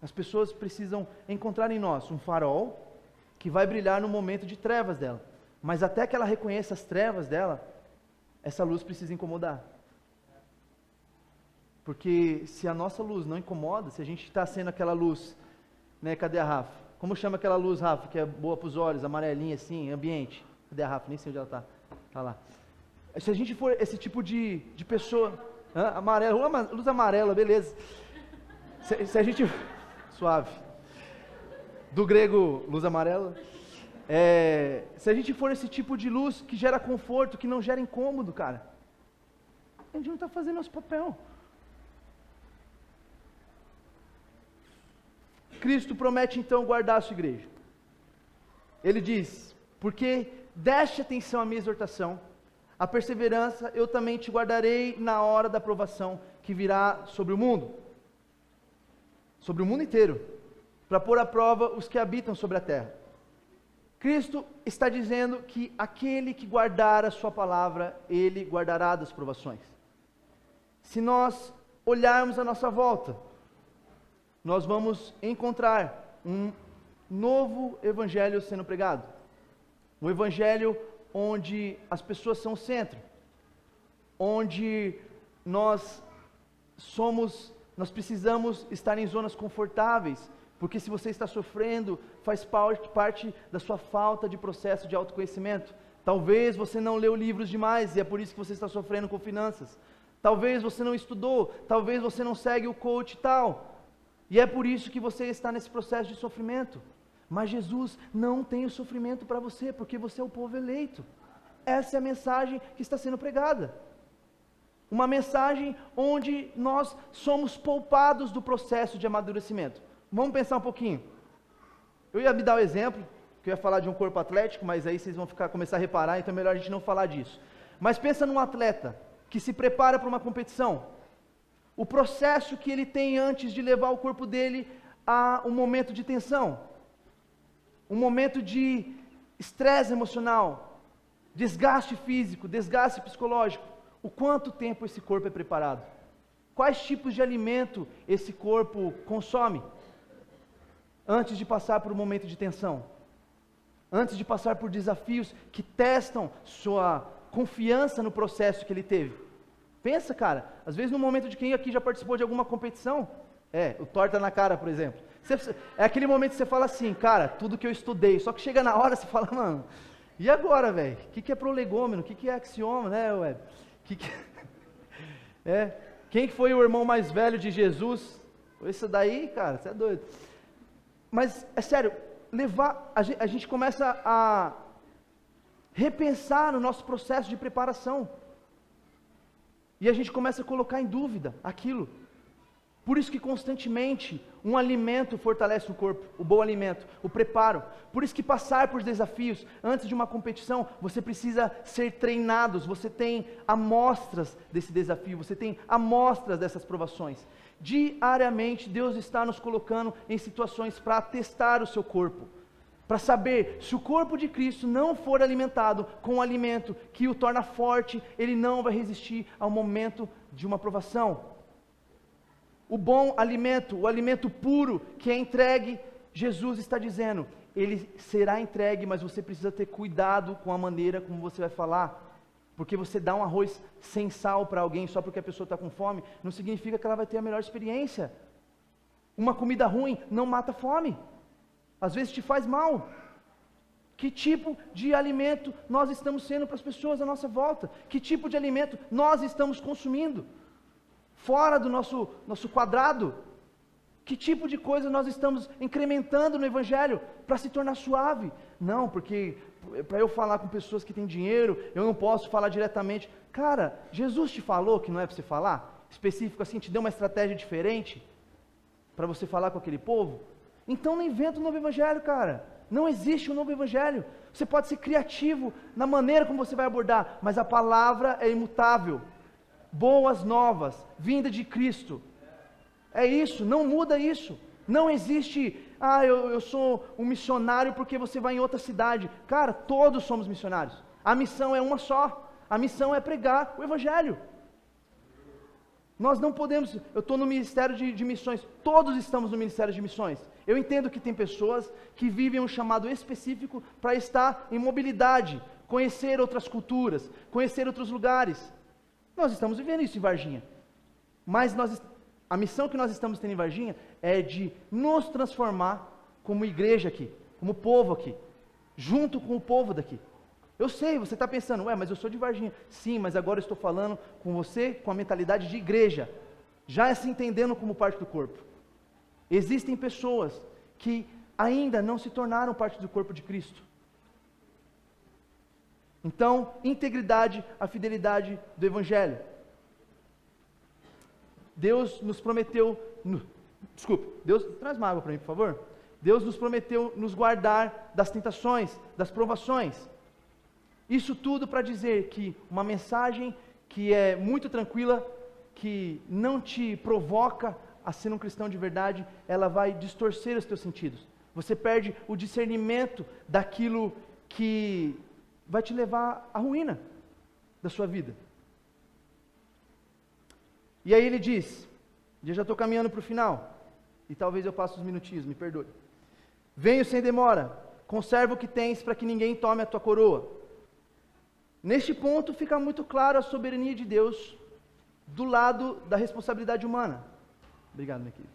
As pessoas precisam encontrar em nós um farol que vai brilhar no momento de trevas dela. Mas até que ela reconheça as trevas dela, essa luz precisa incomodar. Porque se a nossa luz não incomoda, se a gente está sendo aquela luz, né, cadê a Rafa? Como chama aquela luz, Rafa, que é boa para os olhos, amarelinha assim, ambiente? Cadê a Rafa? Nem sei onde ela está. Está lá. Se a gente for esse tipo de pessoa, amarela, luz amarela, beleza. Se a gente, suave, do grego luz amarela, se a gente for esse tipo de luz que gera conforto, que não gera incômodo, cara, a gente não está fazendo nosso papel. Cristo promete então guardar a sua igreja. Ele diz, porque deste atenção à minha exortação, a perseverança eu também te guardarei na hora da provação que virá sobre o mundo inteiro, para pôr à prova os que habitam sobre a terra. Cristo está dizendo que aquele que guardar a sua palavra, ele guardará das provações. Se nós olharmos à nossa volta, nós vamos encontrar um novo evangelho sendo pregado. Um evangelho onde as pessoas são o centro. Onde nós precisamos estar em zonas confortáveis, porque se você está sofrendo, faz parte da sua falta de processo de autoconhecimento. Talvez você não leu livros demais e é por isso que você está sofrendo com finanças. Talvez você não estudou, talvez você não segue o coach e tal. E é por isso que você está nesse processo de sofrimento. Mas Jesus não tem o sofrimento para você, porque você é o povo eleito. Essa é a mensagem que está sendo pregada. Uma mensagem onde nós somos poupados do processo de amadurecimento. Vamos pensar um pouquinho. Eu ia me dar o exemplo, que eu ia falar de um corpo atlético, mas aí vocês vão começar a reparar, então é melhor a gente não falar disso. Mas pensa num atleta que se prepara para uma competição. O processo que ele tem antes de levar o corpo dele a um momento de tensão, um momento de estresse emocional, desgaste físico, desgaste psicológico. O quanto tempo esse corpo é preparado? Quais tipos de alimento esse corpo consome antes de passar por um momento de tensão? Antes de passar por desafios que testam sua confiança no processo que ele teve? Pensa, cara, às vezes no momento de quem aqui já participou de alguma competição, o torta na cara, por exemplo. É aquele momento que você fala assim, cara, tudo que eu estudei, só que chega na hora você fala, mano, e agora, velho? O que é prolegômeno? O que é axioma, né, ué? Quem foi o irmão mais velho de Jesus? Esse daí, cara, você é doido. Mas, é sério, a gente começa a repensar no nosso processo de preparação. E a gente começa a colocar em dúvida aquilo. Por isso que constantemente um alimento fortalece o corpo, o bom alimento, o preparo. Por isso que passar por desafios antes de uma competição, você precisa ser treinados, você tem amostras desse desafio, você tem amostras dessas provações. Diariamente Deus está nos colocando em situações para testar o seu corpo, para saber se o corpo de Cristo não for alimentado com um alimento que o torna forte, ele não vai resistir ao momento de uma provação. O bom alimento, o alimento puro que é entregue, Jesus está dizendo, ele será entregue, mas você precisa ter cuidado com a maneira como você vai falar, porque você dá um arroz sem sal para alguém só porque a pessoa está com fome, não significa que ela vai ter a melhor experiência. Uma comida ruim não mata a fome, às vezes te faz mal. Que tipo de alimento nós estamos sendo para as pessoas à nossa volta? Que tipo de alimento nós estamos consumindo? Fora do nosso quadrado, que tipo de coisa nós estamos incrementando no Evangelho para se tornar suave? Não, porque para eu falar com pessoas que têm dinheiro, eu não posso falar diretamente. Cara, Jesus te falou que não é para você falar? Específico assim, te deu uma estratégia diferente para você falar com aquele povo? Então não inventa um novo Evangelho, cara. Não existe um novo Evangelho. Você pode ser criativo na maneira como você vai abordar, mas a palavra é imutável. Boas novas, vinda de Cristo, é isso, não muda isso, não existe, eu sou um missionário porque você vai em outra cidade. Cara, todos somos missionários, a missão é uma só, a missão é pregar o Evangelho. Nós não podemos, eu estou no Ministério de Missões, todos estamos no Ministério de Missões. Eu entendo que tem pessoas que vivem um chamado específico para estar em mobilidade, conhecer outras culturas, conhecer outros lugares. Nós estamos vivendo isso em Varginha, mas a missão que nós estamos tendo em Varginha é de nos transformar como igreja aqui, como povo aqui, junto com o povo daqui. Eu sei, você está pensando, mas eu sou de Varginha. Sim, mas agora eu estou falando com você com a mentalidade de igreja, já se entendendo como parte do corpo. Existem pessoas que ainda não se tornaram parte do corpo de Cristo. Então, integridade, a fidelidade do Evangelho. Deus nos prometeu, Deus, traz uma água para mim, por favor. Deus nos prometeu nos guardar das tentações, das provações. Isso tudo para dizer que uma mensagem que é muito tranquila, que não te provoca a ser um cristão de verdade, ela vai distorcer os teus sentidos. Você perde o discernimento daquilo que vai te levar à ruína da sua vida. E aí ele diz, eu já estou caminhando para o final, e talvez eu passe uns minutinhos, me perdoe. Venho sem demora, conserva o que tens para que ninguém tome a tua coroa. Neste ponto fica muito claro a soberania de Deus do lado da responsabilidade humana. Obrigado, minha querida.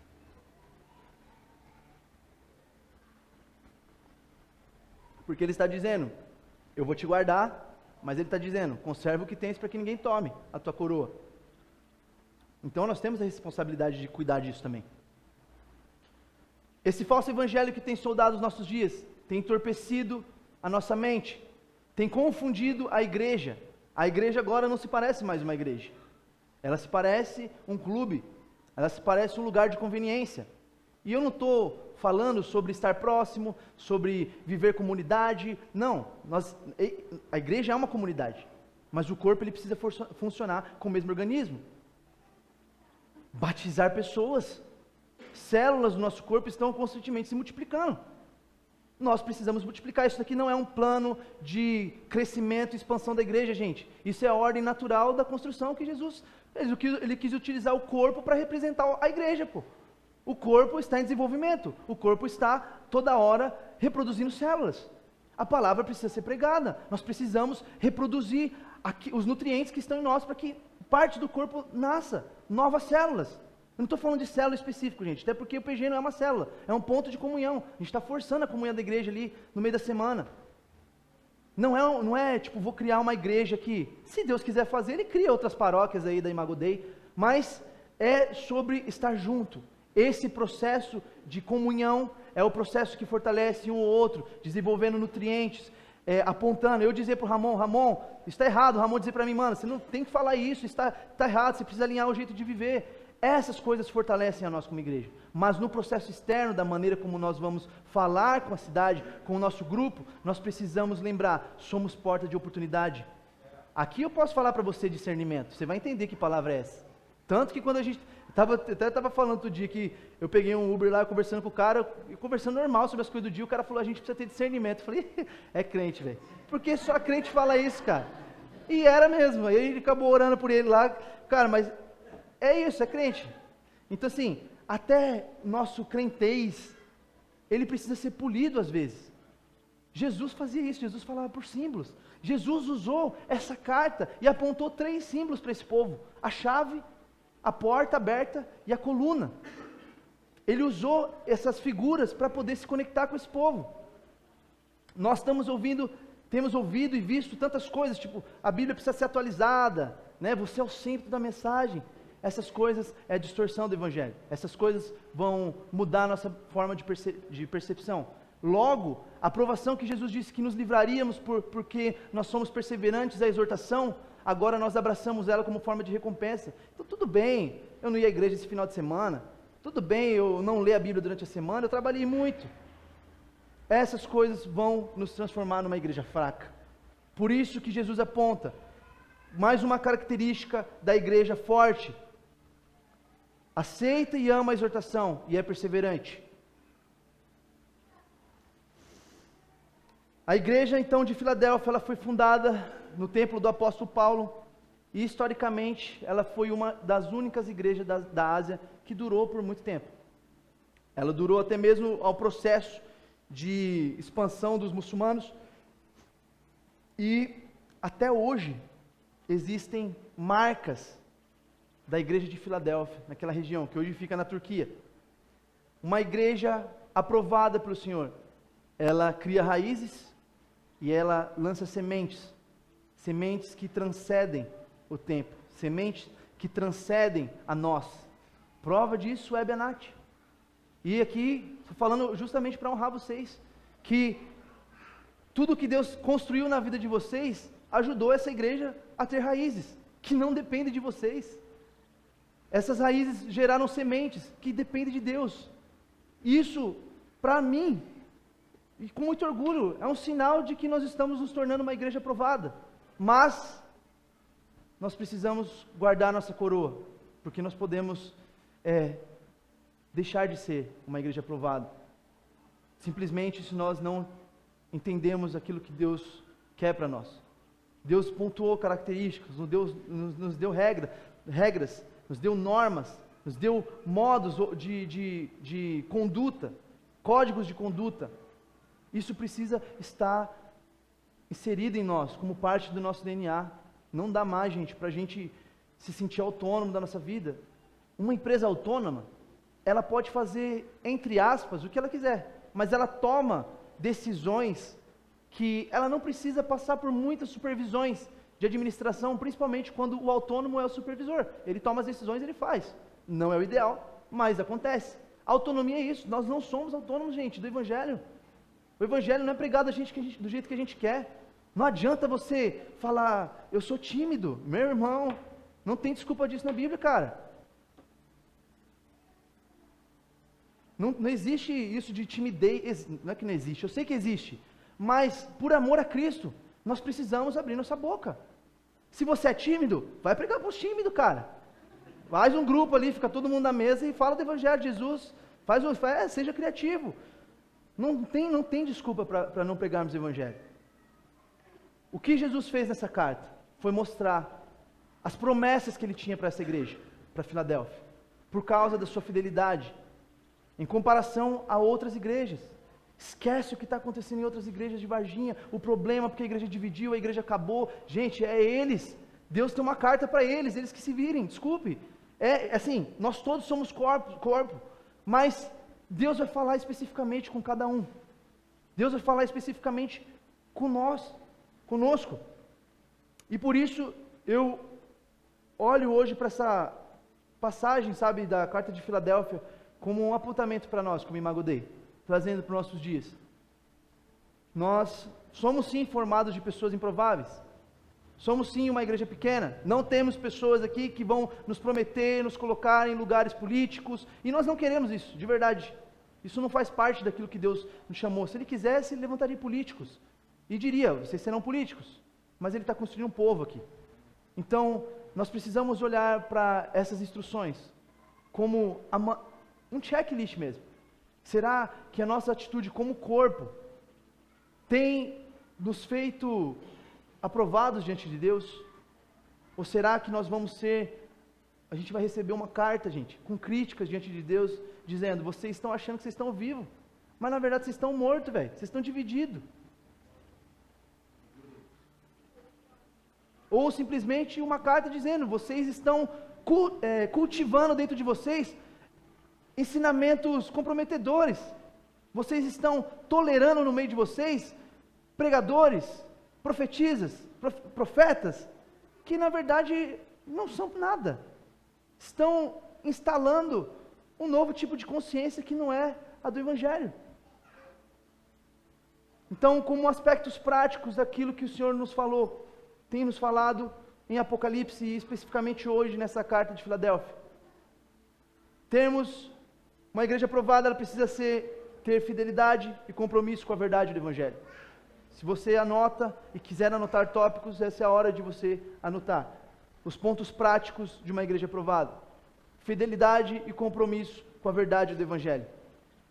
Porque ele está dizendo, eu vou te guardar, mas ele está dizendo, conserva o que tens para que ninguém tome a tua coroa. Então nós temos a responsabilidade de cuidar disso também. Esse falso evangelho que tem soldado os nossos dias, tem entorpecido a nossa mente, tem confundido a igreja. A igreja agora não se parece mais uma igreja. Ela se parece um clube, ela se parece um lugar de conveniência. E eu não estou falando sobre estar próximo, sobre viver comunidade, não, a igreja é uma comunidade, mas o corpo ele precisa funcionar com o mesmo organismo. Batizar pessoas, células do nosso corpo estão constantemente se multiplicando, nós precisamos multiplicar. Isso aqui não é um plano de crescimento e expansão da igreja, gente, isso é a ordem natural da construção que Jesus, ele quis utilizar o corpo para representar a igreja, O corpo está em desenvolvimento, o corpo está toda hora reproduzindo células. A palavra precisa ser pregada, nós precisamos reproduzir os nutrientes que estão em nós para que parte do corpo nasça, novas células. Eu não estou falando de célula específica, gente, até porque o PG não é uma célula, é um ponto de comunhão. A gente está forçando a comunhão da igreja ali no meio da semana. Não é tipo, vou criar uma igreja aqui. Se Deus quiser fazer, Ele cria outras paróquias aí da Imago Dei, mas é sobre estar junto. Esse processo de comunhão é o processo que fortalece um ou outro, desenvolvendo nutrientes, apontando, eu dizer para o Ramon, está errado, o Ramon dizer para mim, mano, você não tem que falar isso, está errado, você precisa alinhar o jeito de viver. Essas coisas fortalecem a nós como igreja, mas no processo externo, da maneira como nós vamos falar com a cidade, com o nosso grupo, nós precisamos lembrar, somos porta de oportunidade. Aqui eu posso falar para você discernimento, você vai entender que palavra é essa. Tanto que quando a gente, até estava falando outro dia que eu peguei um Uber lá, conversando com o cara, conversando normal sobre as coisas do dia, o cara falou, a gente precisa ter discernimento. Eu falei, é crente, velho, porque só crente fala isso, cara. E era mesmo, aí ele acabou orando por ele lá, cara, mas é isso, é crente. Então assim, até nosso crentez, ele precisa ser polido às vezes. Jesus fazia isso, Jesus falava por símbolos. Jesus usou essa carta e apontou 3 símbolos para esse povo: a chave, a porta aberta e a coluna. Ele usou essas figuras para poder se conectar com esse povo. Nós temos ouvido e visto tantas coisas, tipo, a Bíblia precisa ser atualizada, né? Você é o centro da mensagem. Essas coisas é a distorção do Evangelho. Essas coisas vão mudar a nossa forma de percepção. Logo, a aprovação que Jesus disse que nos livraríamos porque nós somos perseverantes à exortação, agora nós abraçamos ela como forma de recompensa. Então tudo bem, eu não ia à igreja esse final de semana, tudo bem eu não ler a Bíblia durante a semana, eu trabalhei muito. Essas coisas vão nos transformar numa igreja fraca. Por isso que Jesus aponta mais uma característica da igreja forte: aceita e ama a exortação e é perseverante. A igreja então de Filadélfia, ela foi fundada no templo do apóstolo Paulo, e historicamente ela foi uma das únicas igrejas da Ásia que durou por muito tempo. Ela durou até mesmo ao processo de expansão dos muçulmanos, e até hoje existem marcas da igreja de Filadélfia, naquela região, que hoje fica na Turquia. Uma igreja aprovada pelo Senhor, ela cria raízes e ela lança sementes que transcendem o tempo, sementes que transcendem a nós. Prova disso é Benat. E aqui, estou falando justamente para honrar vocês, que tudo que Deus construiu na vida de vocês, ajudou essa igreja a ter raízes, que não dependem de vocês. Essas raízes geraram sementes, que dependem de Deus. Isso, para mim, e com muito orgulho, é um sinal de que nós estamos nos tornando uma igreja aprovada. Mas, nós precisamos guardar nossa coroa, porque nós podemos deixar de ser uma igreja aprovada, simplesmente se nós não entendemos aquilo que Deus quer para nós. Deus pontuou características, nos deu regras, nos deu normas, nos deu modos de conduta, códigos de conduta. Isso precisa estar inserido em nós, como parte do nosso DNA. Não dá mais, gente, para a gente se sentir autônomo da nossa vida. Uma empresa autônoma, ela pode fazer, entre aspas, o que ela quiser, mas ela toma decisões que ela não precisa passar por muitas supervisões de administração, principalmente quando o autônomo é o supervisor. Ele toma as decisões, ele faz. Não é o ideal, mas acontece. A autonomia é isso. Nós não somos autônomos, gente, do Evangelho. O Evangelho não é pregado do jeito que a gente quer. Não adianta você falar, eu sou tímido. Meu irmão, não tem desculpa disso na Bíblia, cara. Não existe isso de timidez. Não é que não existe, eu sei que existe. Mas, por amor a Cristo, nós precisamos abrir nossa boca. Se você é tímido, vai pregar para os tímidos, cara. Faz um grupo ali, fica todo mundo na mesa e fala do Evangelho de Jesus. Seja criativo. Não tem desculpa para não pregarmos o Evangelho. O que Jesus fez nessa carta foi mostrar as promessas que ele tinha para essa igreja, para Filadélfia, por causa da sua fidelidade, em comparação a outras igrejas. Esquece o que está acontecendo em outras igrejas de Varginha, o problema porque a igreja dividiu, a igreja acabou. Gente, é eles. Deus tem uma carta para eles que se virem, desculpe. É assim, nós todos somos corpo, mas Deus vai falar especificamente com cada um. Deus vai falar especificamente conosco. E por isso eu olho hoje para essa passagem, sabe, da carta de Filadélfia, como um apontamento para nós, como Imago Dei, trazendo para os nossos dias. Nós somos sim formados de pessoas improváveis. Somos sim uma igreja pequena. Não temos pessoas aqui que vão nos prometer, nos colocar em lugares políticos. E nós não queremos isso, de verdade. Isso não faz parte daquilo que Deus nos chamou. Se Ele quisesse, Ele levantaria políticos. E diria, vocês serão políticos. Mas Ele está construindo um povo aqui. Então, nós precisamos olhar para essas instruções como um checklist mesmo. Será que a nossa atitude como corpo tem nos feito aprovados diante de Deus? Ou será que nós a gente vai receber uma carta, gente, com críticas diante de Deus, dizendo, vocês estão achando que vocês estão vivos, mas na verdade vocês estão mortos, velho, vocês estão divididos. Ou simplesmente uma carta dizendo, vocês estão cultivando dentro de vocês ensinamentos comprometedores, vocês estão tolerando no meio de vocês pregadores, profetas, que na verdade não são nada, estão instalando um novo tipo de consciência que não é a do Evangelho. Então, como aspectos práticos daquilo que o Senhor nos falou, tem nos falado em Apocalipse e especificamente hoje nessa carta de Filadélfia, termos uma igreja aprovada, ela precisa ter fidelidade e compromisso com a verdade do Evangelho. Se você anota e quiser anotar tópicos, essa é a hora de você anotar. Os pontos práticos de uma igreja aprovada. Fidelidade e compromisso com a verdade do Evangelho.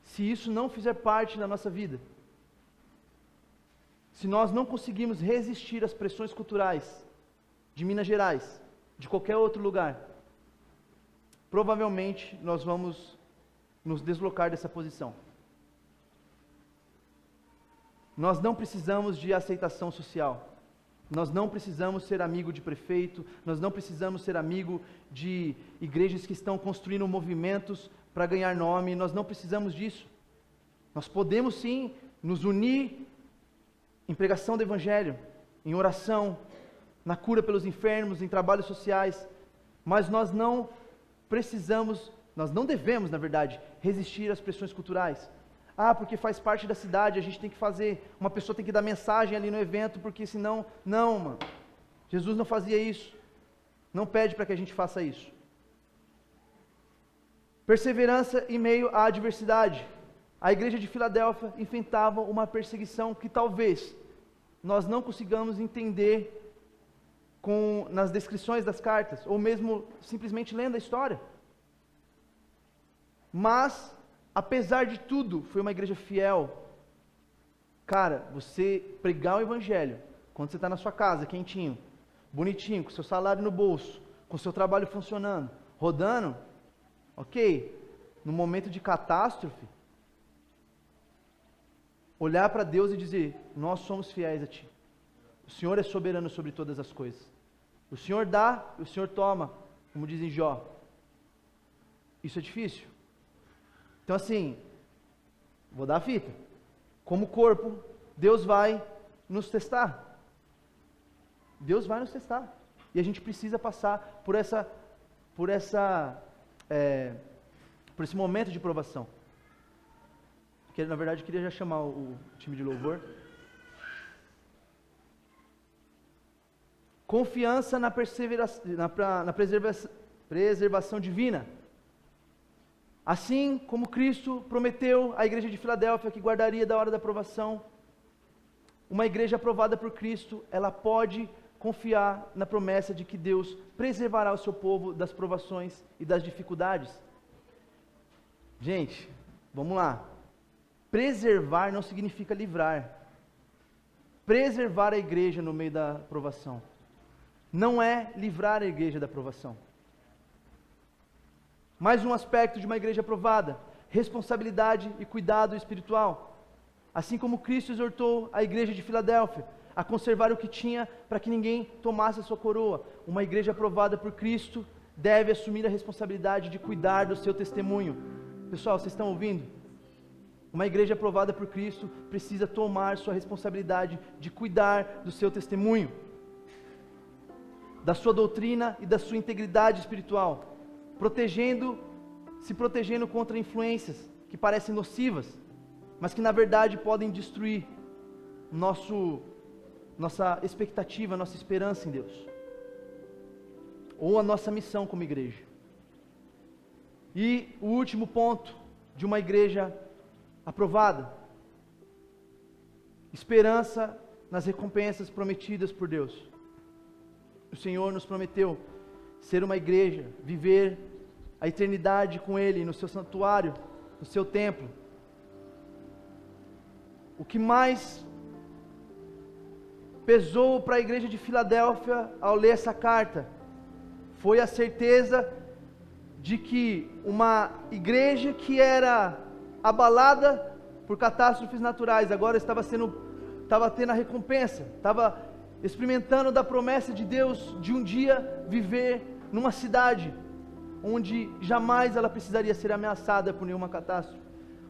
Se isso não fizer parte da nossa vida, se nós não conseguimos resistir às pressões culturais de Minas Gerais, de qualquer outro lugar, provavelmente nós vamos nos deslocar dessa posição. Nós não precisamos de aceitação social. Nós não precisamos ser amigo de prefeito, nós não precisamos ser amigo de igrejas que estão construindo movimentos para ganhar nome, nós não precisamos disso. Nós podemos sim nos unir em pregação do Evangelho, em oração, na cura pelos enfermos, em trabalhos sociais, mas nós não devemos, na verdade, resistir às pressões culturais. Porque faz parte da cidade, a gente tem que fazer, uma pessoa tem que dar mensagem ali no evento, porque senão, não, mano. Jesus não fazia isso, não pede para que a gente faça isso. Perseverança em meio à adversidade. A igreja de Filadélfia enfrentava uma perseguição que talvez nós não consigamos entender nas descrições das cartas, ou mesmo simplesmente lendo a história. Mas, apesar de tudo, foi uma igreja fiel. Cara, você pregar o Evangelho, quando você está na sua casa, quentinho, bonitinho, com seu salário no bolso, com seu trabalho funcionando, rodando, ok, no momento de catástrofe, olhar para Deus e dizer, nós somos fiéis a Ti. O Senhor é soberano sobre todas as coisas. O Senhor dá, o Senhor toma, como diz em Jó. Isso é difícil. Então assim, vou dar a fita. Como corpo, Deus vai nos testar. Deus vai nos testar. E a gente precisa passar por esse momento de provação. Que na verdade eu queria já chamar o time de louvor. Confiança na preservação divina. Assim como Cristo prometeu à igreja de Filadélfia que guardaria da hora da provação, uma igreja aprovada por Cristo, ela pode confiar na promessa de que Deus preservará o seu povo das provações e das dificuldades. Gente, vamos lá. Preservar não significa livrar. Preservar a igreja no meio da provação não é livrar a igreja da provação. Mais um aspecto de uma igreja aprovada: responsabilidade e cuidado espiritual. Assim como Cristo exortou a igreja de Filadélfia a conservar o que tinha para que ninguém tomasse a sua coroa, uma igreja aprovada por Cristo deve assumir a responsabilidade de cuidar do seu testemunho. Pessoal, vocês estão ouvindo? Uma igreja aprovada por Cristo precisa tomar sua responsabilidade de cuidar do seu testemunho, da sua doutrina e da sua integridade espiritual, se protegendo contra influências que parecem nocivas, mas que na verdade podem destruir. nossa expectativa, nossa esperança em Deus, ou a nossa missão como igreja. E o último ponto de uma igreja aprovada: esperança nas recompensas prometidas por Deus. O Senhor nos prometeu ser uma igreja, viver a eternidade com Ele no seu santuário, no seu templo. O que mais pesou para a igreja de Filadélfia ao ler essa carta foi a certeza de que uma igreja que era abalada por catástrofes naturais agora estava tendo a recompensa, estava experimentando da promessa de Deus de um dia viver numa cidade onde jamais ela precisaria ser ameaçada por nenhuma catástrofe,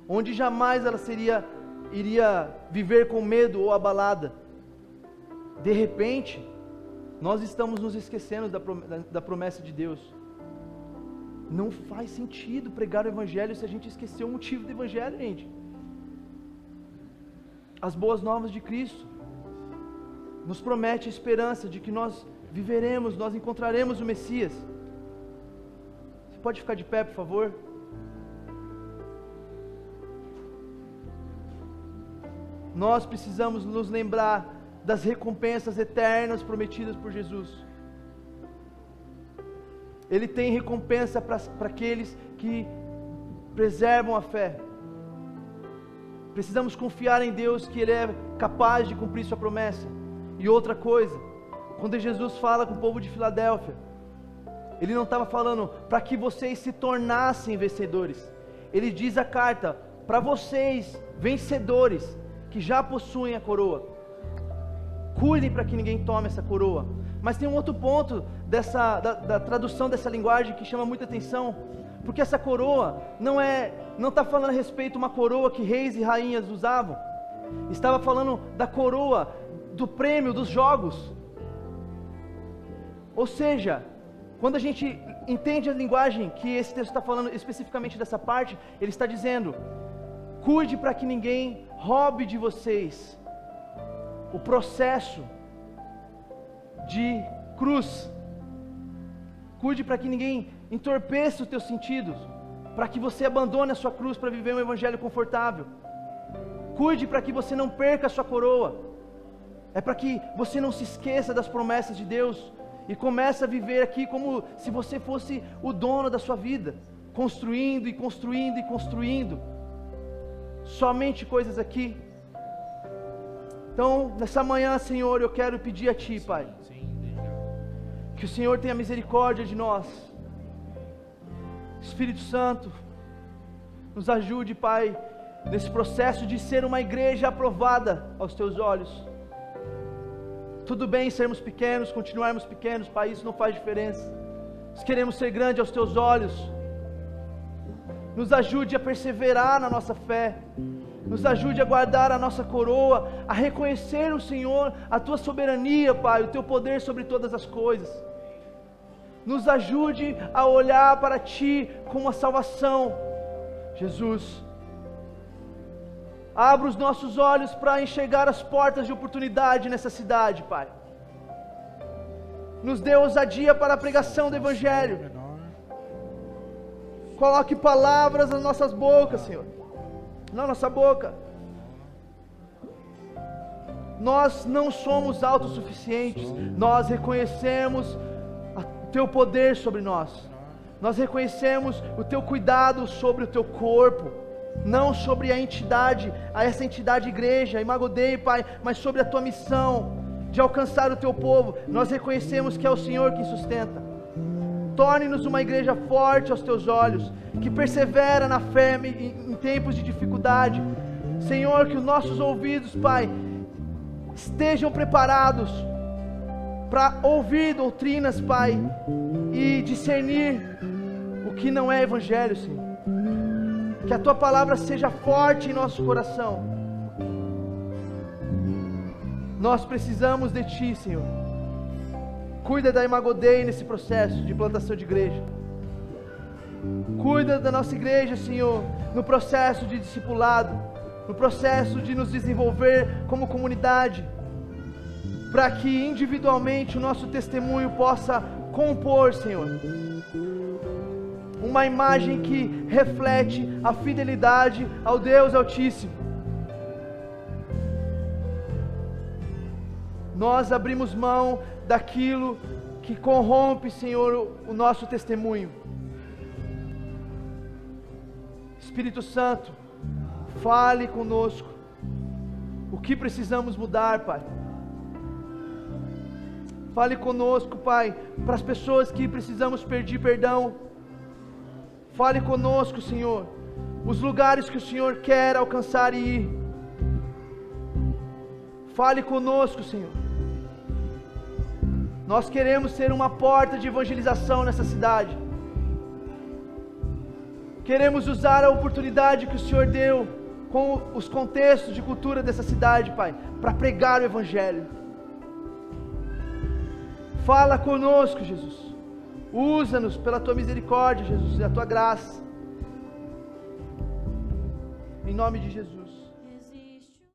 onde jamais ela iria viver com medo ou abalada. De repente, nós estamos nos esquecendo da promessa de Deus. Não faz sentido pregar o Evangelho se a gente esqueceu o motivo do Evangelho, gente. As boas novas de Cristo nos promete a esperança de que nós viveremos, nós encontraremos o Messias. Você pode ficar de pé, por favor? Nós precisamos nos lembrar das recompensas eternas prometidas por Jesus. Ele tem recompensa para aqueles que preservam a fé. Precisamos confiar em Deus, que Ele é capaz de cumprir sua promessa. E outra coisa, quando Jesus fala com o povo de Filadélfia, Ele não estava falando para que vocês se tornassem vencedores. Ele diz a carta para vocês, vencedores, que já possuem a coroa. Cuidem para que ninguém tome essa coroa. Mas tem um outro ponto da tradução dessa linguagem que chama muita atenção, porque essa coroa não está falando a respeito de uma coroa que reis e rainhas usavam. Estava falando da coroa do prêmio dos jogos. Ou seja, quando a gente entende a linguagem que esse texto está falando especificamente dessa parte, ele está dizendo: cuide para que ninguém roube de vocês o processo de cruz. Cuide para que ninguém entorpeça os teus sentidos, para que você abandone a sua cruz para viver um evangelho confortável. Cuide para que você não perca a sua coroa. É para que você não se esqueça das promessas de Deus e comece a viver aqui como se você fosse o dono da sua vida, construindo e construindo e construindo somente coisas aqui. Então, nessa manhã, Senhor, eu quero pedir a Ti, Pai, que o Senhor tenha misericórdia de nós. Espírito Santo, nos ajude, Pai, nesse processo de ser uma igreja aprovada aos Teus olhos. Tudo bem sermos pequenos, continuarmos pequenos, Pai, isso não faz diferença. Nós queremos ser grandes aos Teus olhos. Nos ajude a perseverar na nossa fé. Nos ajude a guardar a nossa coroa, a reconhecer o Senhor, a Tua soberania, Pai, o Teu poder sobre todas as coisas. Nos ajude a olhar para Ti com a salvação. Jesus, abra os nossos olhos para enxergar as portas de oportunidade nessa cidade, Pai. Nos dê ousadia para a pregação do Evangelho. Coloque palavras nas nossas bocas, Senhor. Na nossa boca. Nós não somos autossuficientes. Nós reconhecemos o Teu poder sobre nós. Nós reconhecemos o Teu cuidado sobre o Teu corpo, não sobre a entidade, essa entidade igreja, Imago Dei, Pai, mas sobre a Tua missão de alcançar o Teu povo. Nós reconhecemos que é o Senhor quem sustenta. Torne-nos uma igreja forte aos Teus olhos, que persevera na fé em tempos de dificuldade. Senhor, que os nossos ouvidos, Pai, estejam preparados para ouvir doutrinas, Pai, e discernir o que não é Evangelho, Senhor. Que a Tua palavra seja forte em nosso coração. Nós precisamos de Ti, Senhor. Cuida da Imago Dei nesse processo de plantação de igreja. Cuida da nossa igreja, Senhor, no processo de discipulado. no processo de nos desenvolver como comunidade, para que individualmente o nosso testemunho possa compor, Senhor, uma imagem que reflete a fidelidade ao Deus Altíssimo. Nós abrimos mão daquilo que corrompe, Senhor, o nosso testemunho. Espírito Santo, fale conosco o que precisamos mudar, Pai. Fale conosco, Pai, para as pessoas que precisamos pedir perdão. Fale conosco, Senhor, os lugares que o Senhor quer alcançar e ir. Fale conosco, Senhor. Nós queremos ser uma porta de evangelização nessa cidade. Queremos usar a oportunidade que o Senhor deu com os contextos de cultura dessa cidade, Pai, para pregar o Evangelho. Fala conosco, Jesus. Usa-nos pela Tua misericórdia, Jesus, e a Tua graça. Em nome de Jesus.